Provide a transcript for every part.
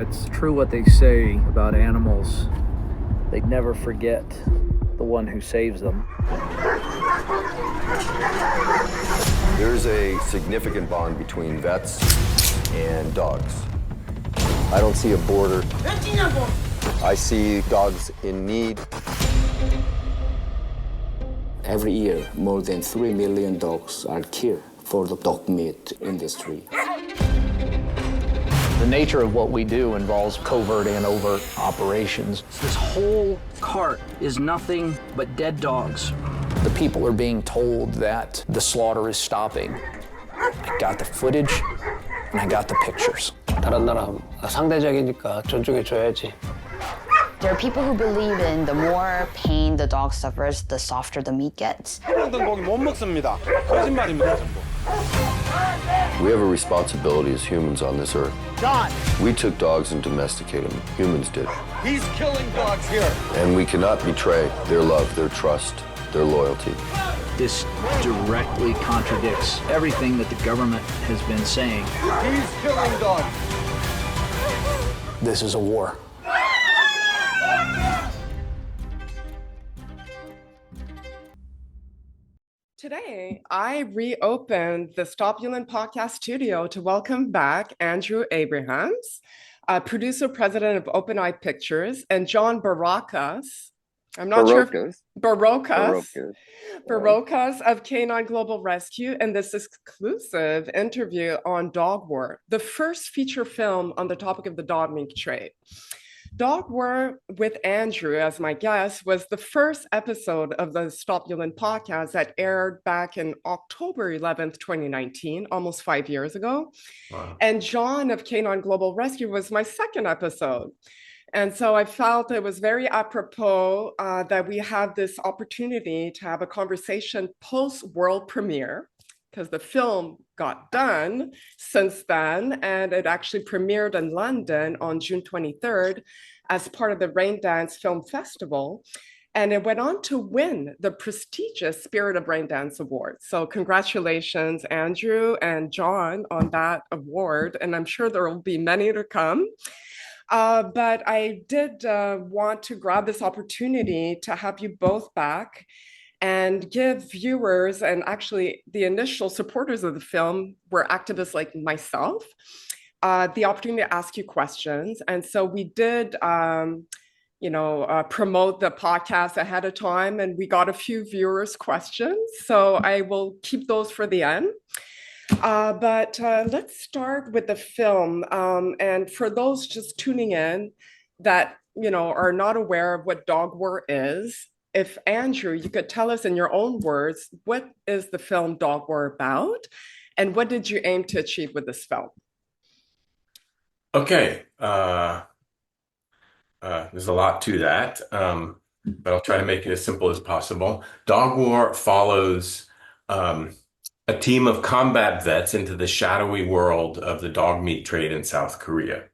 It's true what they say about animals. They never forget the one who saves them. There's a significant bond between vets and dogs. I don't see a border. I see dogs in need. Every year, more than 3 million dogs are killed for the dog meat industry. The nature of what we do involves covert and overt operations. This whole cart is nothing but dead dogs. The people are being told that the slaughter is stopping. I got the footage and I got the pictures. 다른 나라 상대적이니까 존중해줘야지. There are people who believe in the more pain the dog suffers, the softer the meat gets. 해병등 고기 못 먹습니다. 거짓말입니다, 전부. We have a responsibility as humans on this earth. John, We took dogs and domesticated them. Humans did. he's killing dogs here. And we cannot betray their love, their trust, their loyalty. This directly contradicts everything that the government has been saying. He's killing dogs. This is a war. Today, I reopened the Stop Yulin Podcast studio to welcome back Andrew Abrahams, producer-president of Open Eye Pictures, and John Barocas. I'm not sure if Barocas of Canine Global Rescue, and this exclusive interview on Dog War, the first feature film on the topic of the dog meat trade. Dog War with Andrew as my guest was the first episode of the Stop Yulin podcast that aired back in October 11th, 2019, almost 5 years ago. Wow. And John of Canine Global Rescue was my second episode. And so I felt it was very apropos that we have this opportunity to have a conversation post-world premiere, because the film got done since then, and it actually premiered in London on June 23rd as part of the Raindance Film Festival. And it went on to win the prestigious Spirit of Raindance Award. So congratulations, Andrew and John, on that award. And I'm sure there will be many to come. But I did want to grab this opportunity to have you both back and give viewers, and actually the initial supporters of the film were activists like myself, the opportunity to ask you questions. And so we did, promote the podcast ahead of time, and we got a few viewers' questions. So I will keep those for the end. But let's start with the film. And for those just tuning in that, are not aware of what Dog War is, if Andrew, you could tell us in your own words, what is the film Dog War about? And what did you aim to achieve with this film? Okay. There's a lot to that, but I'll try to make it as simple as possible. Dog War follows a team of combat vets into the shadowy world of the dog meat trade in South Korea.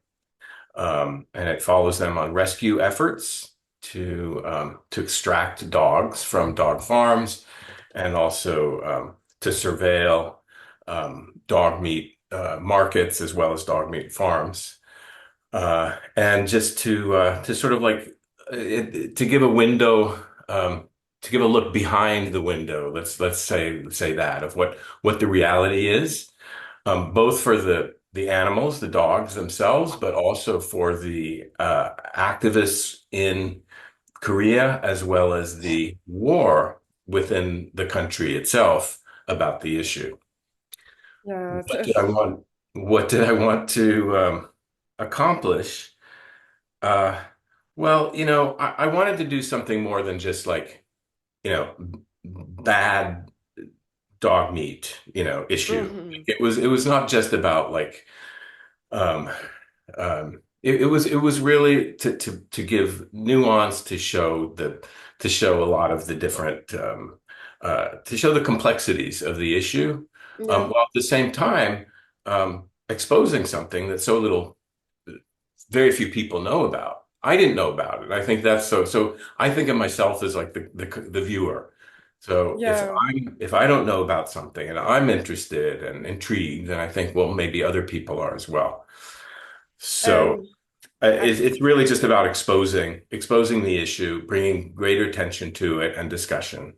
And it follows them on rescue efforts to extract dogs from dog farms, and also to surveil dog meat markets as well as dog meat farms, and just to sort of like to give a window, to give a look behind the window. Let's say that of what the reality is, both for the animals, the dogs themselves, but also for the activists in Korea, as well as the war within the country itself about the issue. Yeah. What did I want to accomplish? I wanted to do something more than just like, bad dog meat, issue. Mhm. It was not just about like, it was really to give nuance, to show a lot of the different, to show the complexities of the issue, while at the same time exposing something that very few people know about. I didn't know about it. I think that's so I think of myself as like the viewer. So if I don't know about something and I'm interested and intrigued, then I think, well, maybe other people are as well. So It's really just about exposing the issue, bringing greater attention to it and discussion.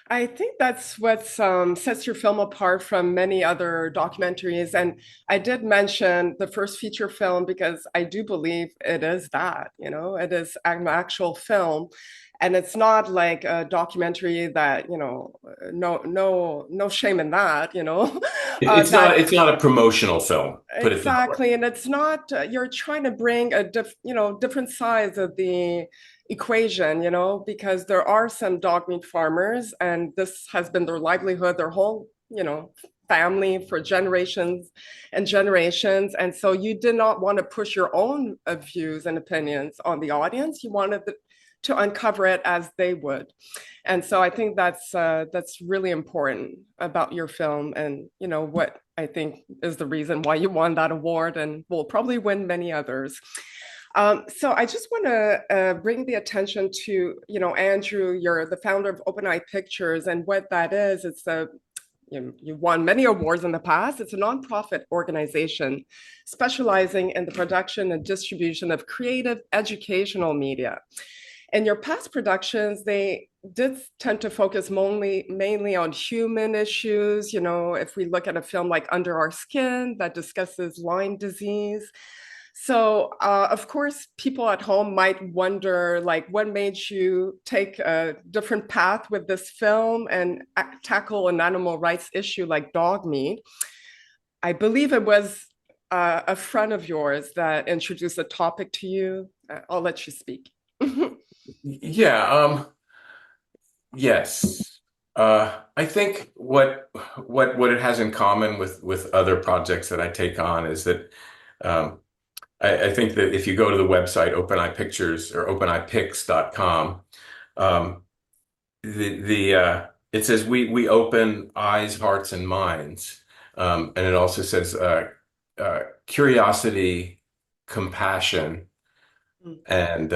I think that's what sets your film apart from many other documentaries. And I did mention the first feature film because I do believe it is that, it is an actual film. And it's not like a documentary that, no shame in that, It's not a promotional film, put it that way. Exactly. And it's not, you're trying to bring different sides of the equation, because there are some dog meat farmers and this has been their livelihood, their whole, family for generations and generations. And so you did not want to push your own views and opinions on the audience. You wanted to uncover it as they would. And so I think that's really important about your film, and what I think is the reason why you won that award and will probably win many others. So I just want to bring the attention to, Andrew, you're the founder of Open Eye Pictures, and what that is, you won many awards in the past. It's a nonprofit organization specializing in the production and distribution of creative educational media. And your past productions, they did tend to focus mainly on human issues. If we look at a film like Under Our Skin that discusses Lyme disease. So, of course, people at home might wonder, like, what made you take a different path with this film and tackle an animal rights issue like dog meat? I believe it was a friend of yours that introduced the topic to you. I'll let you speak. Yeah, yes. I think what it has in common with other projects that I take on is that I think that if you go to the website Open Eye Pictures or openeyepics.com, it says we open eyes, hearts, and minds, and it also says curiosity, compassion, and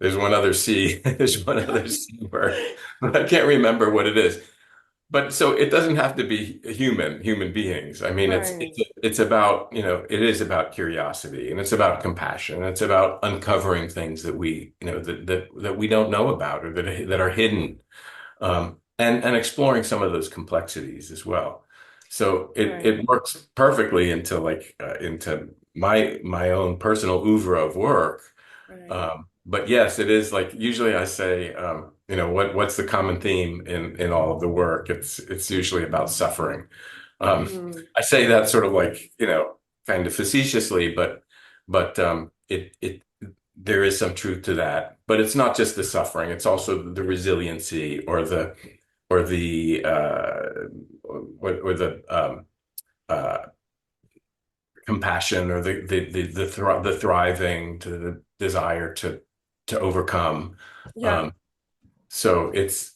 there's one other C. There's one other C word, but I can't remember what it is. But so it doesn't have to be human beings. I mean, Right. it's about, it is about curiosity, and it's about compassion, and it's about uncovering things that we, that we don't know about, or that are hidden, and exploring some of those complexities as well. So it works perfectly into my own personal oeuvre of work. Right. But yes, it is like, usually I say, what's the common theme in all of the work? It's usually about suffering. I say that sort of like, kind of facetiously, but there is some truth to that. But it's not just the suffering; it's also the resiliency, or the compassion, or the thriving, to the desire to overcome. Yeah. So it's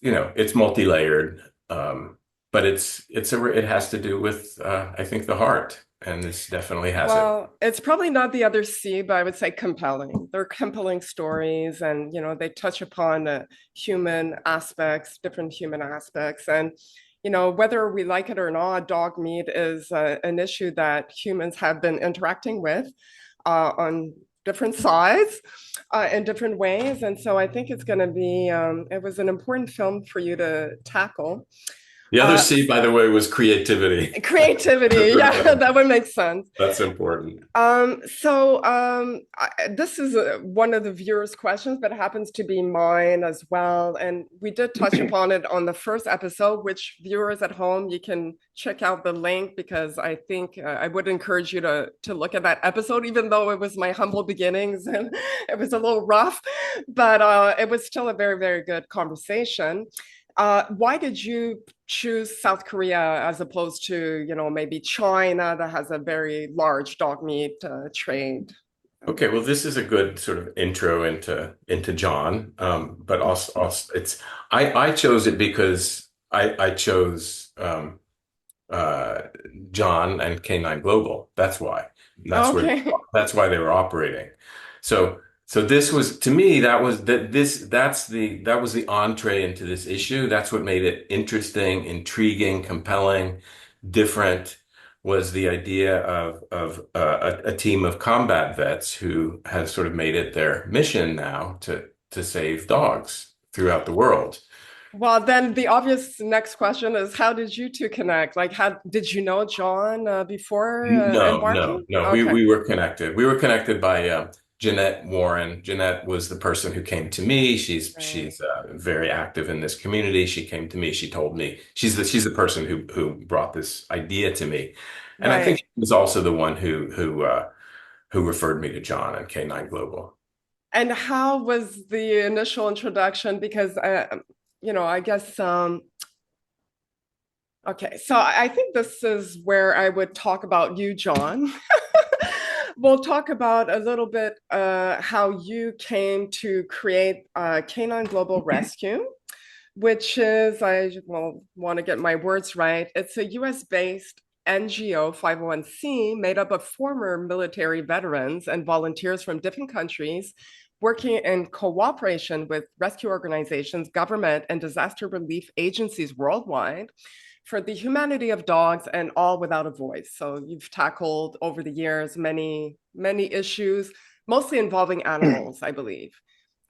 multi-layered, but it has to do with I think the heart, and this definitely has it. Well, it's probably not the other C, but I would say compelling. They're compelling stories, and they touch upon human aspects, different human aspects, and whether we like it or not, dog meat is an issue that humans have been interacting with on different sides in different ways. And so I think it's going to be, it was an important film for you to tackle. The other C, by the way, was creativity. Creativity, yeah, that would make sense. That's important. This is one of the viewers' questions, but it happens to be mine as well. And we did touch upon it on the first episode, which viewers at home, you can check out the link, because I think I would encourage you to look at that episode, even though it was my humble beginnings and it was a little rough, but it was still a very, very good conversation. Why did you choose South Korea as opposed to, maybe China that has a very large dog meat trade? Okay, well, this is a good sort of intro into John, but also I chose it because I chose John and Canine Global. That's why. That's why they were operating. So this was, to me, that was the entree into this issue. That's what made it interesting, intriguing, compelling, different. was the idea of a team of combat vets who has sort of made it their mission now to save dogs throughout the world. Well, then the obvious next question is, how did you two connect? Like, how did you know John before No, no, embarking? no. Okay. We were connected. We were connected by Jeanette Warren. Jeanette was the person who came to me. She's Right. very active in this community. She came to me. She told me she's the person who brought this idea to me, and I think Right. she was also the one who referred me to John and K9 Global. And how was the initial introduction? Because, I guess, okay, so I think this is where I would talk about you, John. We'll talk about a little bit how you came to create Canine Global Rescue, which is, want to get my words right. It's a US-based NGO 501c made up of former military veterans and volunteers from different countries working in cooperation with rescue organizations, government, and disaster relief agencies worldwide for the humanity of dogs, and all without a voice. So you've tackled over the years many, many issues, mostly involving animals, I believe.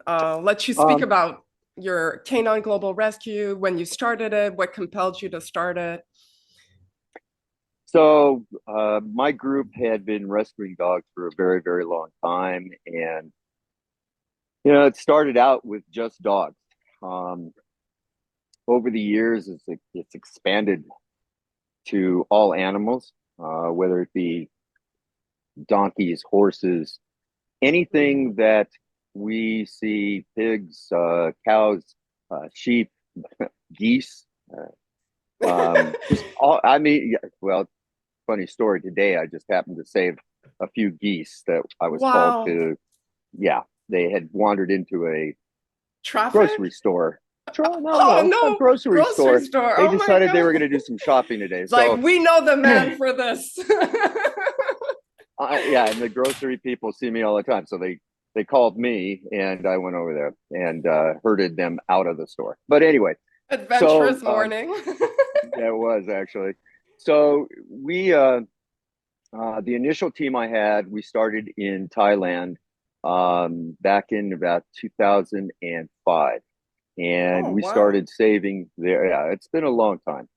Let you speak about your Canine Global Rescue, when you started it, what compelled you to start it. So my group had been rescuing dogs for a very, very long time. And, it started out with just dogs. Over the years, it's expanded to all animals, whether it be donkeys, horses, anything that we see, pigs, cows, sheep, geese, just all, well, funny story. Today, I just happened to save a few geese that I was called to. Yeah, they had wandered into a Traffic? grocery store. No, A grocery store. store. They Oh my decided they God. were going to do some shopping today. Like, So we know the man for this. yeah, and the grocery people see me all the time. So they called me, and I went over there and herded them out of the store. But anyway, Adventurous morning. yeah, it was actually. So we, the initial team I had, we started in Thailand back in about 2005. And Oh, we wow. started saving there. Yeah, it's been a long time.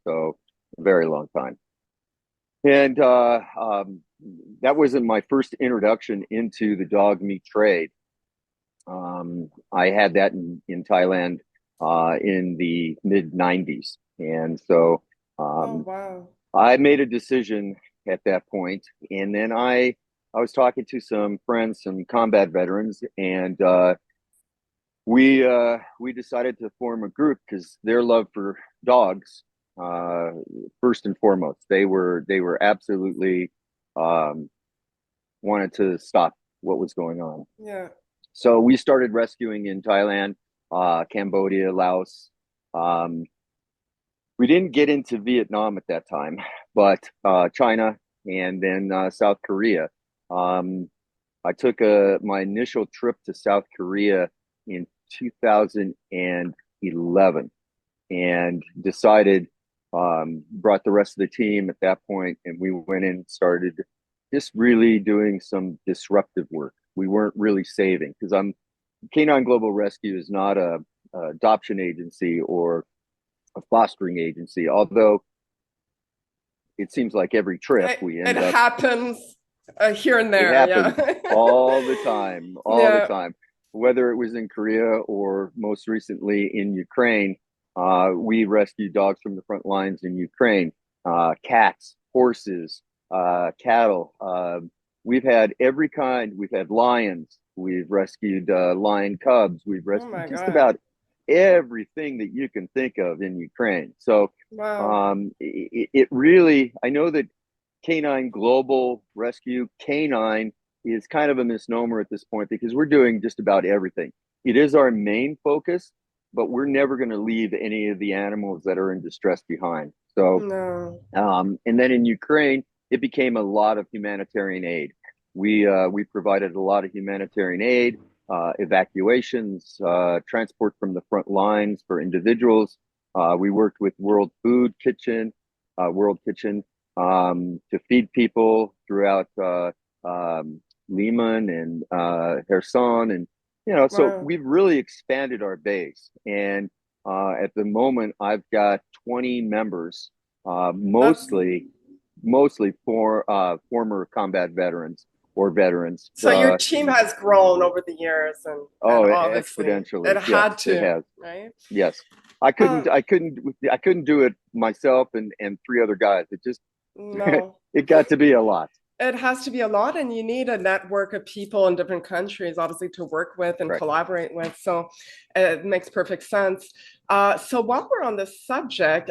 So a very long time. And that wasn't my first introduction into the dog meat trade. I had that in Thailand in the mid 90s. And so Oh, wow. I made a decision at that point. And then I was talking to some friends, some combat veterans, and we decided to form a group because their love for dogs, first and foremost, they were absolutely wanted to stop what was going on. Yeah. So we started rescuing in Thailand, Cambodia, Laos. We didn't get into Vietnam at that time, but China and then South Korea. I took my initial trip to South Korea in 2011 and decided, brought the rest of the team at that point, and we went in and started just really doing some disruptive work. We weren't really saving, because Canine Global Rescue is not a adoption agency or a fostering agency, although it seems like every trip we end up. It happens here and there. It happens all the Yeah. time. Whether it was in Korea or most recently in Ukraine, we rescued dogs from the front lines in Ukraine, cats, horses, cattle. We've had every kind. We've had lions. We've rescued lion cubs. We've rescued just about everything that you can think of in Ukraine. So Wow. it really, I know that Canine Global Rescue, canine, is kind of a misnomer at this point because we're doing just about everything. It is our main focus, but we're never going to leave any of the animals that are in distress behind. So, No. And then in Ukraine, it became a lot of humanitarian aid. We provided a lot of humanitarian aid, evacuations, transport from the front lines for individuals. We worked with World Kitchen, to feed people throughout Lehman and Kherson, and so Wow. we've really expanded our base. And at the moment, I've got 20 members, That's mostly for former combat veterans or veterans. so your team has grown over the years, and Oh, obviously it exponentially. Yes, had it to, has. right? Yes, I Uh, couldn't, I couldn't, I couldn't do it myself and three other guys. It just, no. it got to be a lot. It has to be a lot, and you need a network of people in different countries, obviously, to work with and Correct. collaborate with. So it makes perfect sense. So while we're on the subject,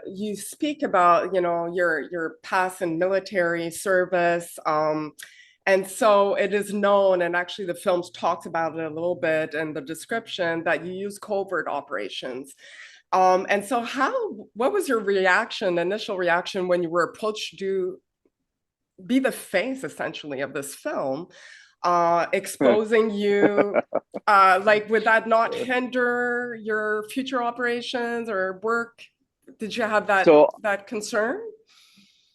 you speak about, your past in military service. And so it is known, and actually the films talks about it a little bit in the description, that you use covert operations. And so what was your initial reaction when you were approached to be the face essentially of this film, exposing you, like would that not hinder your future operations or work? Did you have So that concern?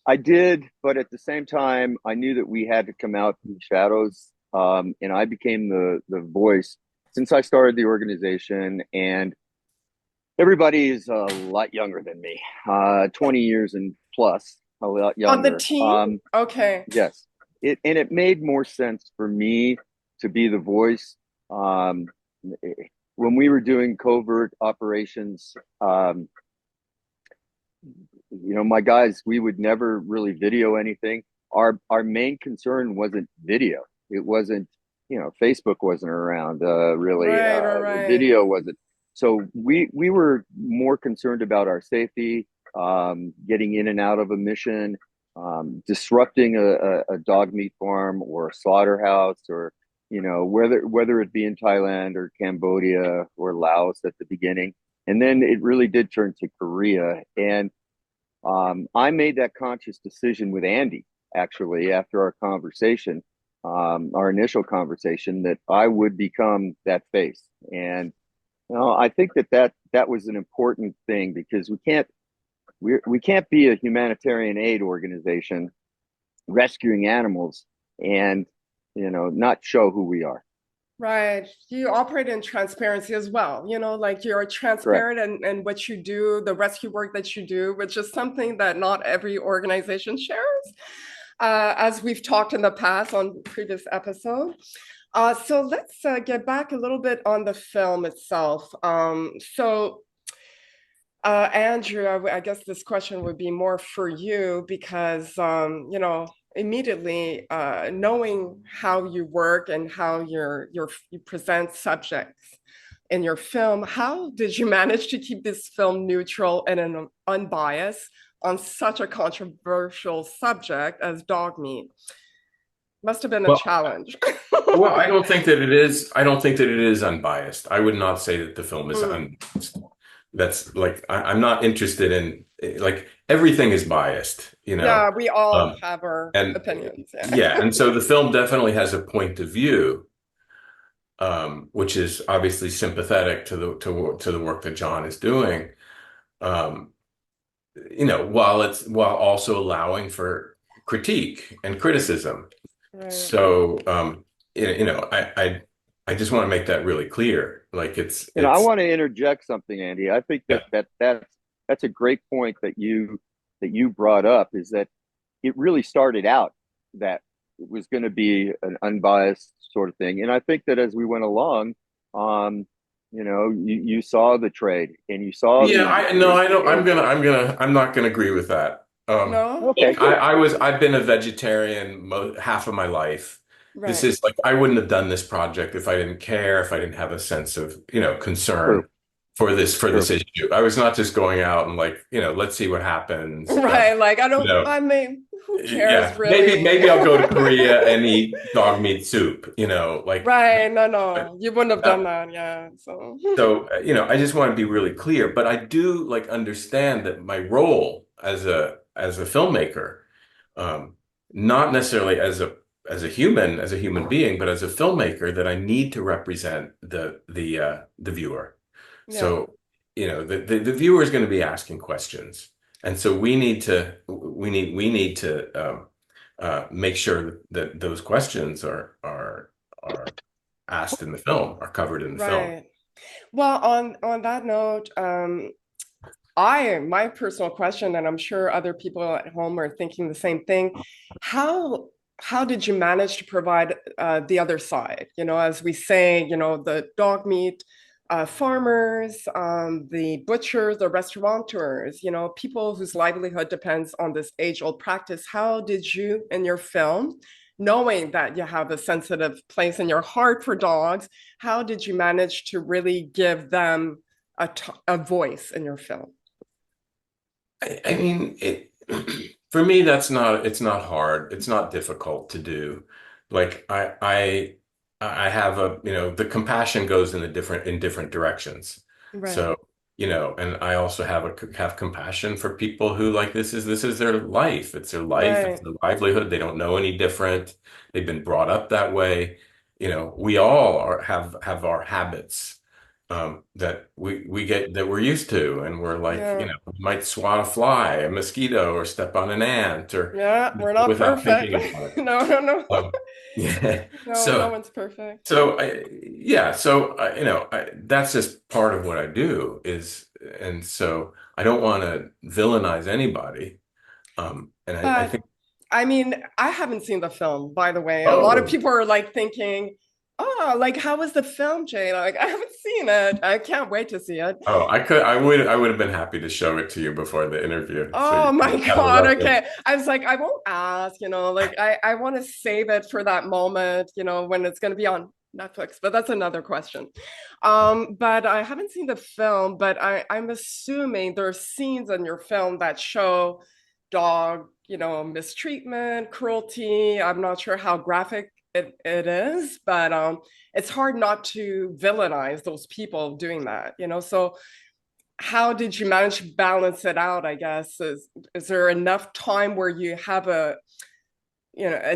I did, but at the same time, I knew that we had to come out from the shadows, and I became the voice since I started the organization. And everybody is a lot younger than me, 20 years and plus, a lot On the younger. team? Okay. Yes, it made more sense for me to be the voice. When we were doing covert operations, my guys, we would never really video anything. Our main concern wasn't video. It wasn't, Facebook wasn't around really. The Right. video wasn't. So we were more concerned about our safety, getting in and out of a mission, disrupting a dog meat farm or a slaughterhouse, or whether it be in Thailand or Cambodia or Laos at the beginning. And then it really did turn to Korea. And I made that conscious decision with Andy, actually, after our conversation, our initial conversation, that I would become that face. And I think that was an important thing, because we can't be a humanitarian aid organization rescuing animals and not show who we are. Right. You operate in transparency as well, like you're Correct. transparent in what you do, the rescue work that you do, which is something that not every organization shares, as we've talked in the past on previous episodes. So let's get back a little bit on the film itself. Andrew, I guess this question would be more for you, because, immediately knowing how you work and how you present subjects in your film, how did you manage to keep this film neutral and unbiased on such a controversial subject as dog meat? Must have been a Well, challenge. well, I don't think that it is. I don't think that it is unbiased. I would not say that the film is unbiased. That's like, I'm not interested in, like, everything is biased, Yeah, we all have our and opinions. yeah, and so the film definitely has a point of view, which is obviously sympathetic to the work that John is doing, while also allowing for critique and criticism. Right. So, I just want to make that really clear. Like I want to interject something, Andy. I think that's a great point that you brought up, is that it really started out that it was going to be an unbiased sort of thing. And I think that as we went along, you saw the trade and you saw I'm not gonna agree with that. No? Okay. I've been a vegetarian half of my life. This Right. is like, I wouldn't have done this project if I didn't care, if I didn't have a sense of, concern True. for this issue. I was not just going out and like, let's see what happens. Right. Like, I mean, who cares really? Maybe I'll go to Korea and eat dog meat soup, like. Right. No. You wouldn't have done that. Yeah. So, I just want to be really clear, but I do like understand that my role as a filmmaker, not necessarily as a human being, but as a filmmaker, that I need to represent the viewer. yeah. So, the viewer is going to be asking questions. And so we need to make sure that those questions are asked in the film, are covered in the film. Right. Well, on that note, my personal question, and I'm sure other people at home are thinking the same thing. How did you manage to provide the other side? As we say, the dog meat farmers, the butchers, the restaurateurs, people whose livelihood depends on this age-old practice. How did you, in your film, knowing that you have a sensitive place in your heart for dogs, how did you manage to really give them a voice in your film? I mean, for me, it's not hard. It's not difficult to do. Like I have the compassion goes in different directions. Right. So, and I also have compassion for people who like this is their life. It's their life, Right. it's their livelihood. They don't know any different. They've been brought up that way. We all have our habits that we get that we're used to, and we're like, Yeah. we might swat a fly, a mosquito, or step on an ant, or Yeah, we're not without perfect. thinking about it. No. Yeah. No one's perfect. That's just part of what I do and so I don't want to villainize anybody. And I But think, I mean, I haven't seen the film, by the way. A lot of oh, people are like thinking, oh, like how was the film, Jay? Like I haven't seen it. I can't wait to see it. I would have been happy to show it to you before the interview. So Oh you my could have a God. reference. Okay. I was like, I won't ask, like I want to save it for that moment, when it's going to be on Netflix, but that's another question. But I haven't seen the film, but I'm assuming there are scenes in your film that show dog, mistreatment, cruelty. I'm not sure how graphic it is, but it's hard not to villainize those people doing that, so how did you manage to balance it out, I guess? Is there enough time where you have an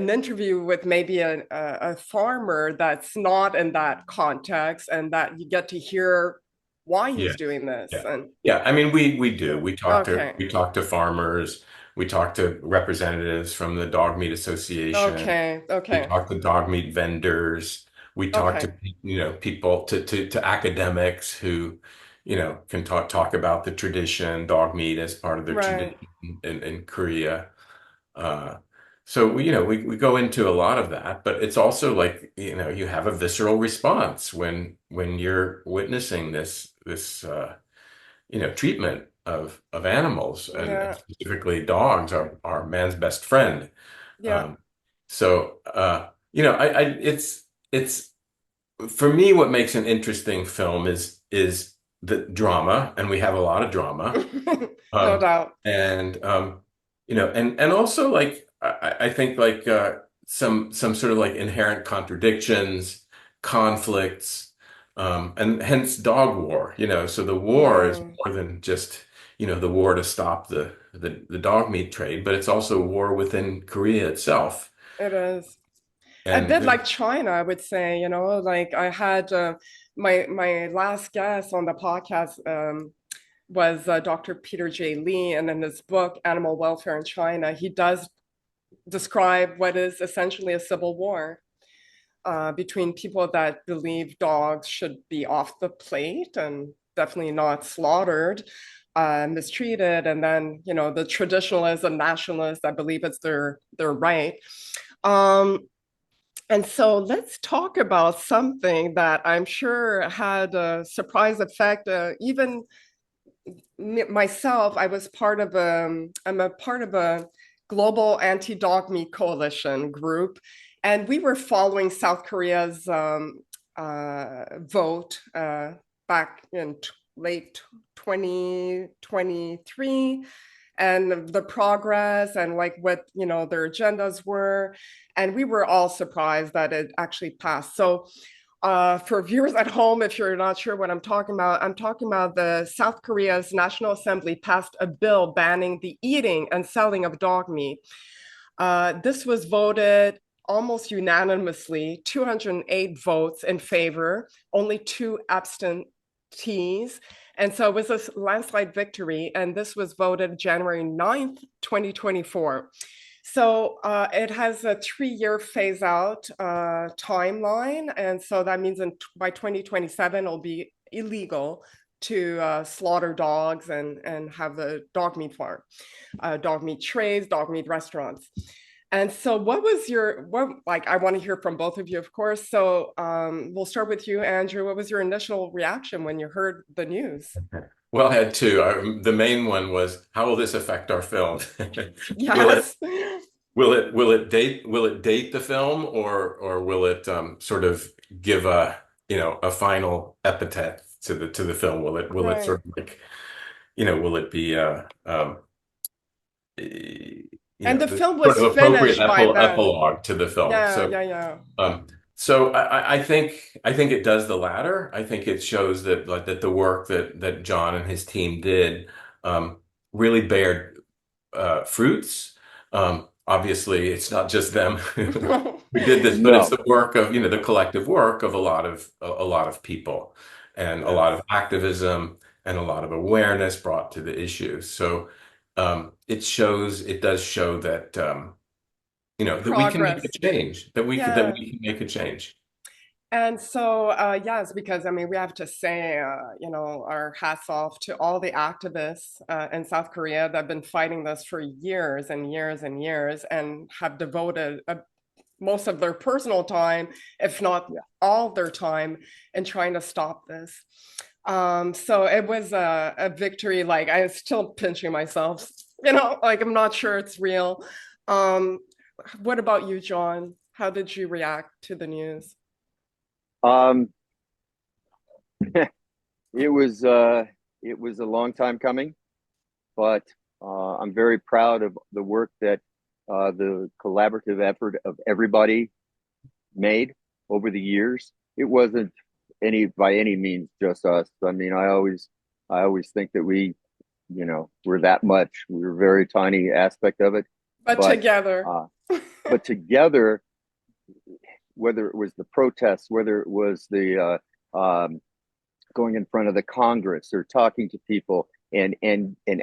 interview with maybe a farmer that's not in that context and that you get to hear why Yeah. he's doing this? Yeah. And Yeah. I mean, we do. okay. We talk to farmers. We talk to representatives from the Dog Meat Association. Okay. We Okay. talk to dog meat vendors. We talk to, Okay. people to academics who, can talk about the tradition, dog meat as part of their Right. tradition in Korea. Uh, so we go into a lot of that, but it's also like, you have a visceral response when you're witnessing this treatment of animals, and Yeah. specifically dogs are man's best friend. Yeah. Um, it's for me, what makes an interesting film is the drama, and we have a lot of drama. No Um, doubt. and and also like I think like some sort of like inherent contradictions, conflicts, and hence dog war. So the war is Mm, more than just the war to stop the dog meat trade, but it's also a war within Korea itself. it is. A And bit like China, I would say, like I had my last guest on the podcast was Dr. Peter J. Lee, and in his book, Animal Welfare in China, he does describe what is essentially a civil war between people that believe dogs should be off the plate and definitely not slaughtered, mistreated, and then, the traditionalists and nationalists that believe it's their right. And so let's talk about something that I'm sure had a surprise effect. Even myself, I'm a part of a global anti-dog meat coalition group, and we were following South Korea's vote back in late 2023, and the progress and like what their agendas were, and we were all surprised that it actually passed. So for viewers at home, if you're not sure what I'm talking about the South Korea's National Assembly passed a bill banning the eating and selling of dog meat. This was voted almost unanimously, 208 votes in favor, only 2 abstentees. And so it was a landslide victory, and this was voted January 9th, 2024. So it has a 3-year phase out timeline. And so that means by 2027, it'll be illegal to slaughter dogs and have a dog meat farm, dog meat trays, dog meat restaurants. And so what was I want to hear from both of you, of course. So we'll start with you, Andrew. What was your initial reaction when you heard the news? Well, I had two. The main one was, how will this affect our film? Yes. Will it date the film, or will it sort of give a final epithet to the film? Will it sort of like, will it be and the film was sort of finished by then. Epilogue to the film. So I think it does the latter. I think it shows that that the work that John and his team did really bared fruits. Obviously, it's not just them who did this, but it's the work of the collective work of a lot of people, and a lot of activism and a lot of awareness brought to the issue. So it does show that that we can make a change, that we can make a change. And so, yes, because I mean, we have to say, our hats off to all the activists in South Korea that have been fighting this for years and years and years, and have devoted most of their personal time, if not all their time, in trying to stop this. So it was a victory. Like, I'm still pinching myself, like I'm not sure it's real. What about you, John? How did you react to the news? It was a long time coming, but I'm very proud of the work that the collaborative effort of everybody made over the years. It wasn't by any means just us. I mean, I always think that we're that much. We're a very tiny aspect of it. But together. But together, whether it was the protests, whether it was the going in front of the Congress or talking to people and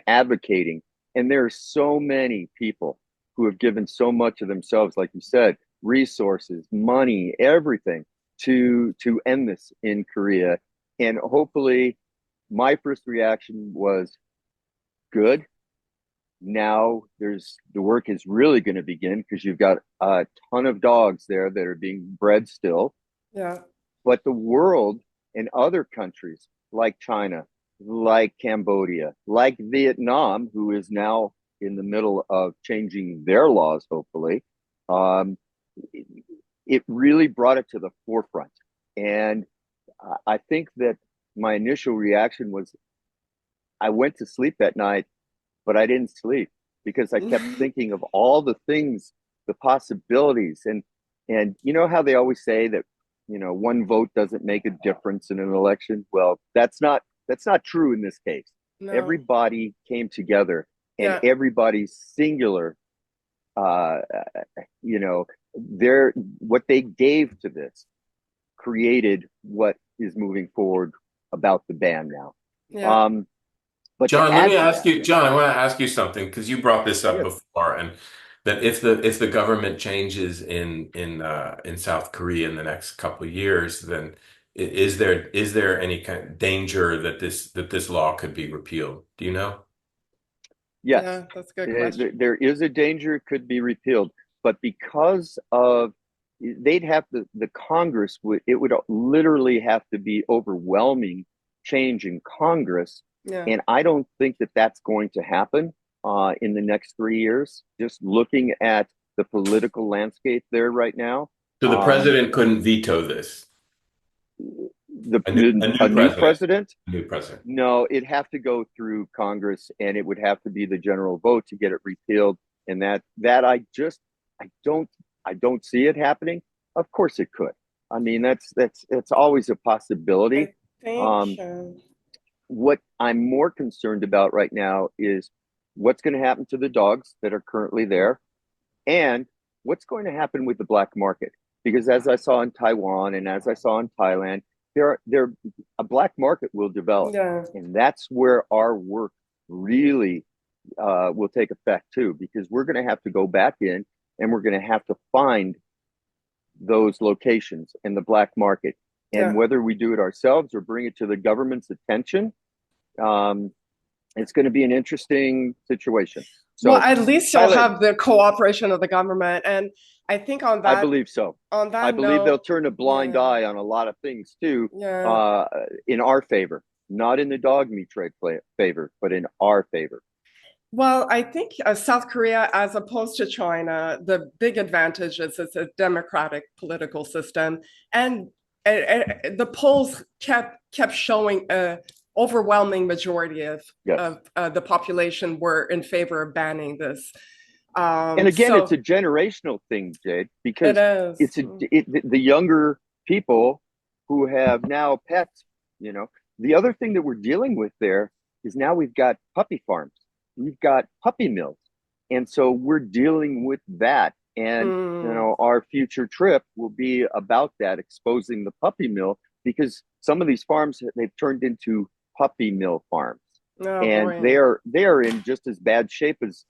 advocating, and there are so many people who have given so much of themselves, like you said, resources, money, everything to end this in Korea. And hopefully, my first reaction was good. Now the work is really going to begin, because you've got a ton of dogs there that are being bred still. Yeah. But the world and other countries like China, like Cambodia, like Vietnam, who is now in the middle of changing their laws, hopefully, it really brought it to the forefront. And I think that my initial reaction was, I went to sleep that night, but I didn't sleep, because I kept thinking of all the things, the possibilities. And you know how they always say that, one vote doesn't make a difference in an election? Well, that's not true in this case. No. Everybody came together, and everybody's singular, what they gave to this created what is moving forward about the ban now. Yeah. But John, let me ask you, John, I want to ask you something, because you brought this up before, and that if the government changes in South Korea in the next couple of years, then is there any kind of danger that this law could be repealed? Do you know? Yes, yeah, that's a good question. There is a danger it could be repealed, but because of the Congress would literally have to be overwhelming change in Congress. Yeah. And I don't think that that's going to happen in the next 3 years, just looking at the political landscape there right now. So the president couldn't veto this? A new president? A new president. No, it'd have to go through Congress, and it would have to be the general vote to get it repealed. And that I don't see it happening. Of course it could. I mean, it's always a possibility. What I'm more concerned about right now is what's going to happen to the dogs that are currently there, and what's going to happen with the black market. Because as I saw in Taiwan and as I saw in Thailand, a black market will develop, Yeah. and that's where our work really will take effect too, because we're going to have to go back in and we're going to have to find those locations in the black market. And Yeah. whether we do it ourselves or bring it to the government's attention, it's going to be an interesting situation. So Well, at least you'll Tyler, have the cooperation of the government. And I think I believe so. on that I believe note, they'll turn a blind yeah. eye on a lot of things too, Yeah. in our favor, not in the dog meat trade favor, but in our favor. Well, I think South Korea, as opposed to China, the big advantage is it's a democratic political system, and the polls kept showing a overwhelming majority of Yes. the population were in favor of banning this. And again, So it's a generational thing, Jade, because it is. the younger people who have now pets, you know. The other thing that we're dealing with there is now we've got puppy farms, we've got puppy mills, and so we're dealing with that. And you know, our future trip will be about that, exposing the puppy mill, because some of these farms, they've turned into puppy mill farms, Oh, and boy. they are in just as bad shape as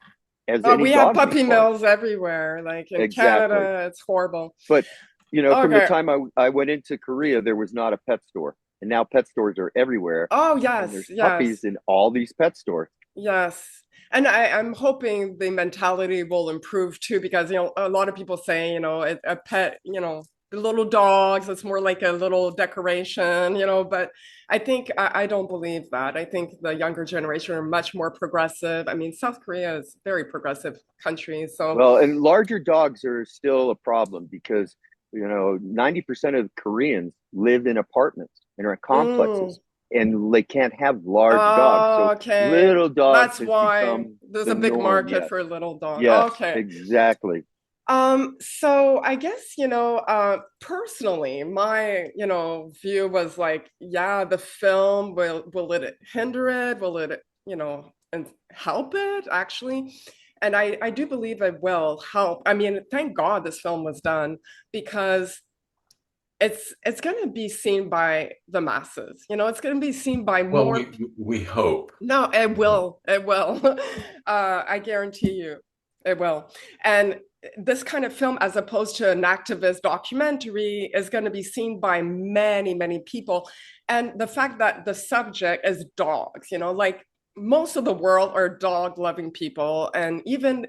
any We have dog meat puppy farm. mills everywhere. Like in Exactly. Canada, it's horrible. But you know, from the Okay. time I went into Korea, there was not a pet store, and now pet stores are everywhere, Oh, and yes, there's yes. puppies in all these pet stores. Yes. And I'm hoping the mentality will improve too, because, you know, a lot of people say, you know, a pet, you know, the little dogs, it's more like a little decoration, you know, but I think I don't believe that. I think the younger generation are much more progressive. I mean, South Korea is a very progressive country. So, Well, and larger dogs are still a problem because, you know, 90% of Koreans live in apartments and are in complexes, and they can't have large dogs. So okay. little dogs That's has why become there's the a big norm. market Yes. for little dogs. Yes, Okay. exactly. So I guess, you know, personally, my, you know, view was like, yeah, the film, will it hinder it? Will it, you know, and help it actually? And I do believe it will help. I mean, thank God this film was done, because it's going to be seen by the masses. You know, it's going to be seen by Well, more. we hope. No, it will. It will. I guarantee you, it will. And this kind of film, as opposed to an activist documentary, is going to be seen by many, many people. And the fact that the subject is dogs, you know, like most of the world are dog-loving people. And even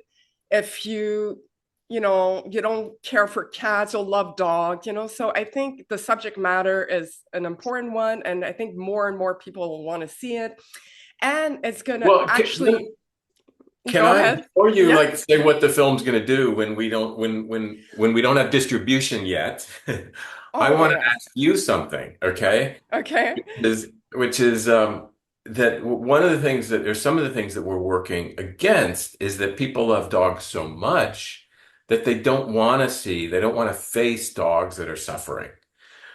if you know, you don't care for cats or love dogs, you know. So I think the subject matter is an important one, and I think more and more people will want to see it. And it's gonna Well, actually can go I, ahead. before you Yeah. like say what the film's going to do when we don't when we don't have distribution yet, I Oh want to yeah. ask you something, okay? Okay. Which is that one of the things that, or some of the things that we're working against, is that people love dogs so much that they don't want to see, they don't want to face dogs that are suffering.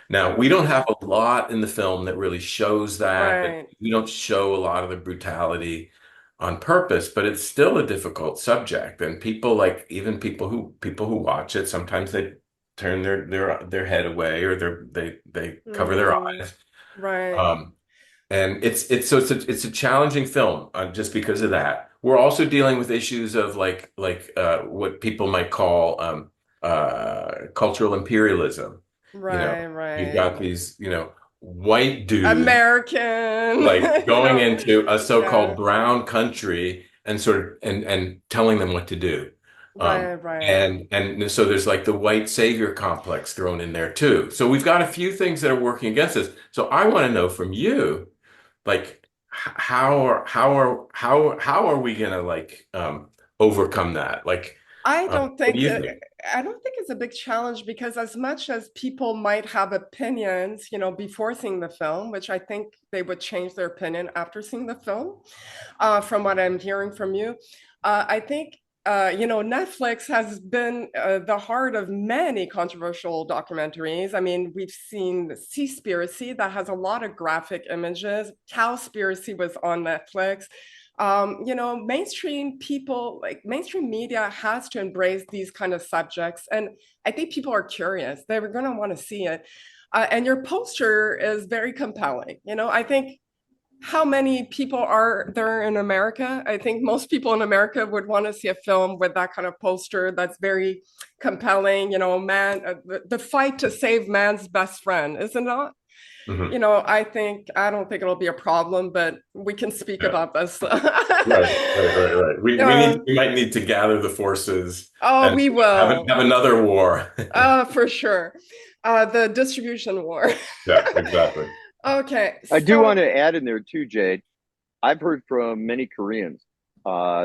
Now, we don't have a lot in the film that really shows that. Right. We don't show a lot of the brutality on purpose, but it's still a difficult subject. And people, like, even people who watch it, sometimes they turn their head away, or they cover their eyes. Right. And it's a challenging film, just because of that. We're also dealing with issues of like what people might call cultural imperialism. You know, you've got Right. these, you know, white dudes American. like You going know. into a Yeah. so-called brown country and sort of and telling them what to do. Right. Right. And so there's like the white savior complex thrown in there too. So we've got a few things that are working against us. So I want to know from you, like, how are we gonna like overcome that? Like, what do you think? I don't think it's a big challenge, because as much as people might have opinions, you know, before seeing the film, which I think they would change their opinion after seeing the film, from what I'm hearing from you, I think you know, Netflix has been the heart of many controversial documentaries. I mean, we've seen Seaspiracy that has a lot of graphic images. Cowspiracy was on Netflix. You know, mainstream people, like mainstream media, has to embrace these kind of subjects, and I think people are curious. They're going to want to see it. And your poster is very compelling. I think how many people are there in America? I think most people in America would want to see a film with that kind of poster that's very compelling. Man, the fight to save man's best friend, isn't it? Mhm. I don't think it'll be a problem, but we can speak about this. Right. We might need to gather the forces Oh, and we will. have another war. For sure. The distribution war. Yeah, exactly. Okay. I do want to add in there too, Jade. I've heard from many Koreans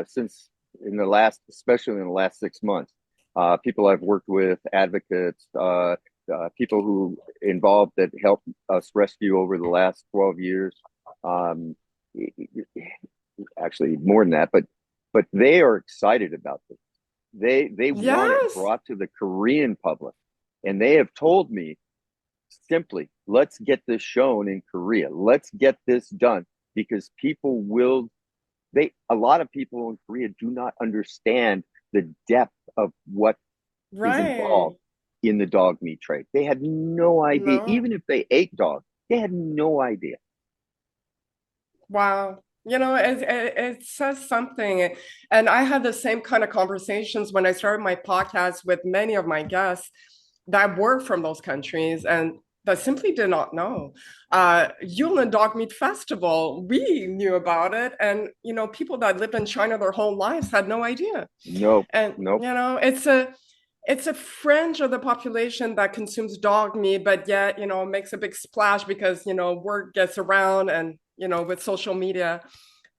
since especially in the last 6 months, people I've worked with, advocates, people who involved that helped us rescue over the last 12 years. Actually, more than that, but they are excited about this. They want it brought to the Korean public, and they have told me simply, let's get this shown in Korea. Let's get this done because a lot of people in Korea do not understand the depth of what is involved in the dog meat trade. They had no idea. No. Even if they ate dog, they had no idea. Wow. It says something. And I had the same kind of conversations when I started my podcast with many of my guests that were from those countries and that simply did not know. Yulin Dog Meat Festival, we knew about it. And, people that lived in China their whole lives had no idea. Nope. And, nope. It's a fringe of the population that consumes dog meat, but yet, makes a big splash because, word gets around and, with social media,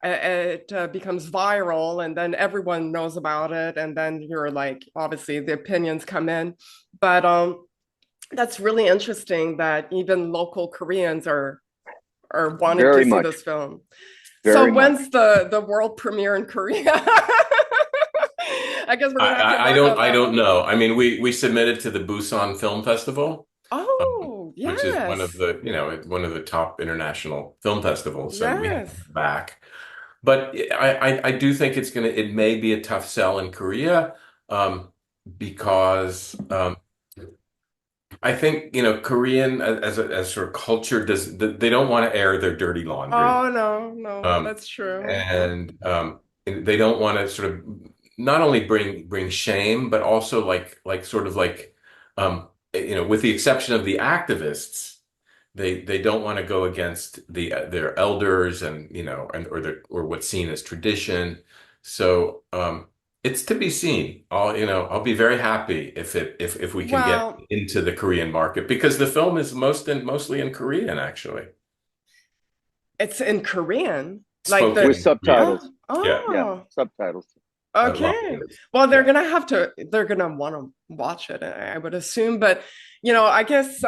it becomes viral and then everyone knows about it. And then you're like, obviously the opinions come in. But that's really interesting that even local Koreans are wanting Very to much. see this film. Very when's the world premiere in Korea? I guess we're gonna have to I don't know. I mean, we submitted to the Busan Film Festival. Oh, yes. Which is one of the top international film festivals. So we have to back. But I do think it may be a tough sell in Korea, because I think, Korean as sort of culture they don't want to air their dirty laundry. Oh, no, that's true. And they don't want to sort of not only bring shame, but also like with the exception of the activists, they don't want to go against their elders and or what's seen as tradition. So it's to be seen. I'll be very happy if we can get into the Korean market because the film is mostly in Korean actually. It's in Korean, with subtitles. Yeah, subtitles. Okay. Well, they're gonna want to watch it, I would assume. But I guess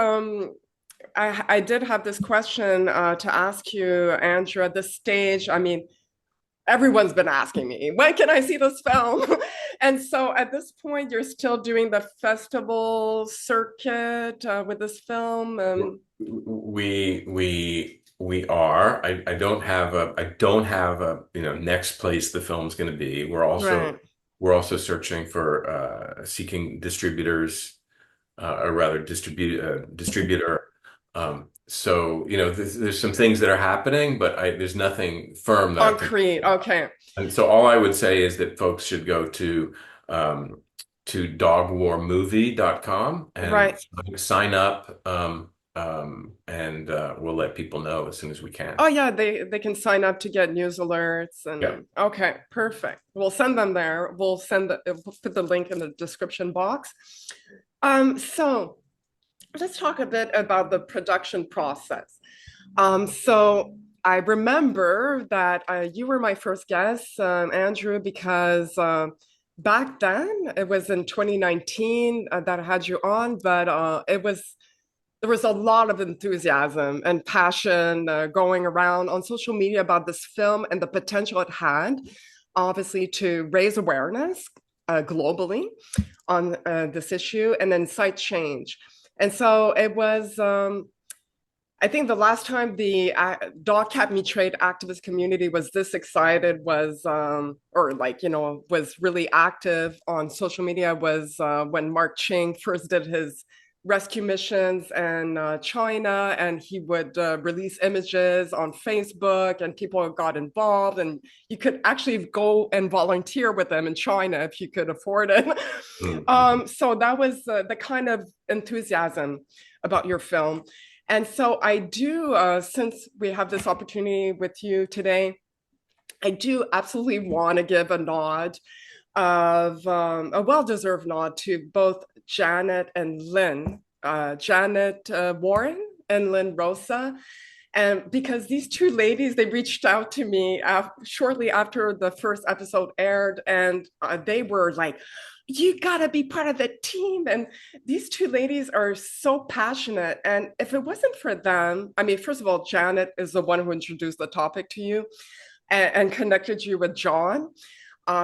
I did have this question to ask you, Andrew, at this stage. I mean, everyone's been asking me, when can I see this film? And so at this point, you're still doing the festival circuit with this film. We are. I don't have a next place the film's going to be. We're also searching for seeking distributors, or rather distributor. So there's some things that are happening, but there's nothing firm that concrete. Okay. And so all I would say is that folks should go to dogwarmovie.com and sign up. And we'll let people know as soon as we can. Oh yeah, they can sign up to get news alerts and okay, perfect. We'll send them there. We'll put the link in the description box. So let's talk a bit about the production process. So I remember that you were my first guest, Andrew, because back then it was in 2019 that I had you on, but there was a lot of enthusiasm and passion going around on social media about this film and the potential it had, obviously, to raise awareness globally on this issue and incite change. And so it was, I think the last time the dog cat meat trade activist community was this excited was really active on social media was when Mark Ching first did his rescue missions in China, and he would release images on Facebook, and people got involved, and you could actually go and volunteer with them in China if you could afford it. So that was the kind of enthusiasm about your film. And so I do, since we have this opportunity with you today, I do absolutely want to give a nod of a well-deserved nod to both Janet and Lynn, Janet Warren and Lynn Rosa. And because these two ladies, they reached out to me shortly after the first episode aired, and they were like, you gotta be part of the team. And these two ladies are so passionate. And if it wasn't for them, I mean, first of all, Janet is the one who introduced the topic to you and connected you with John.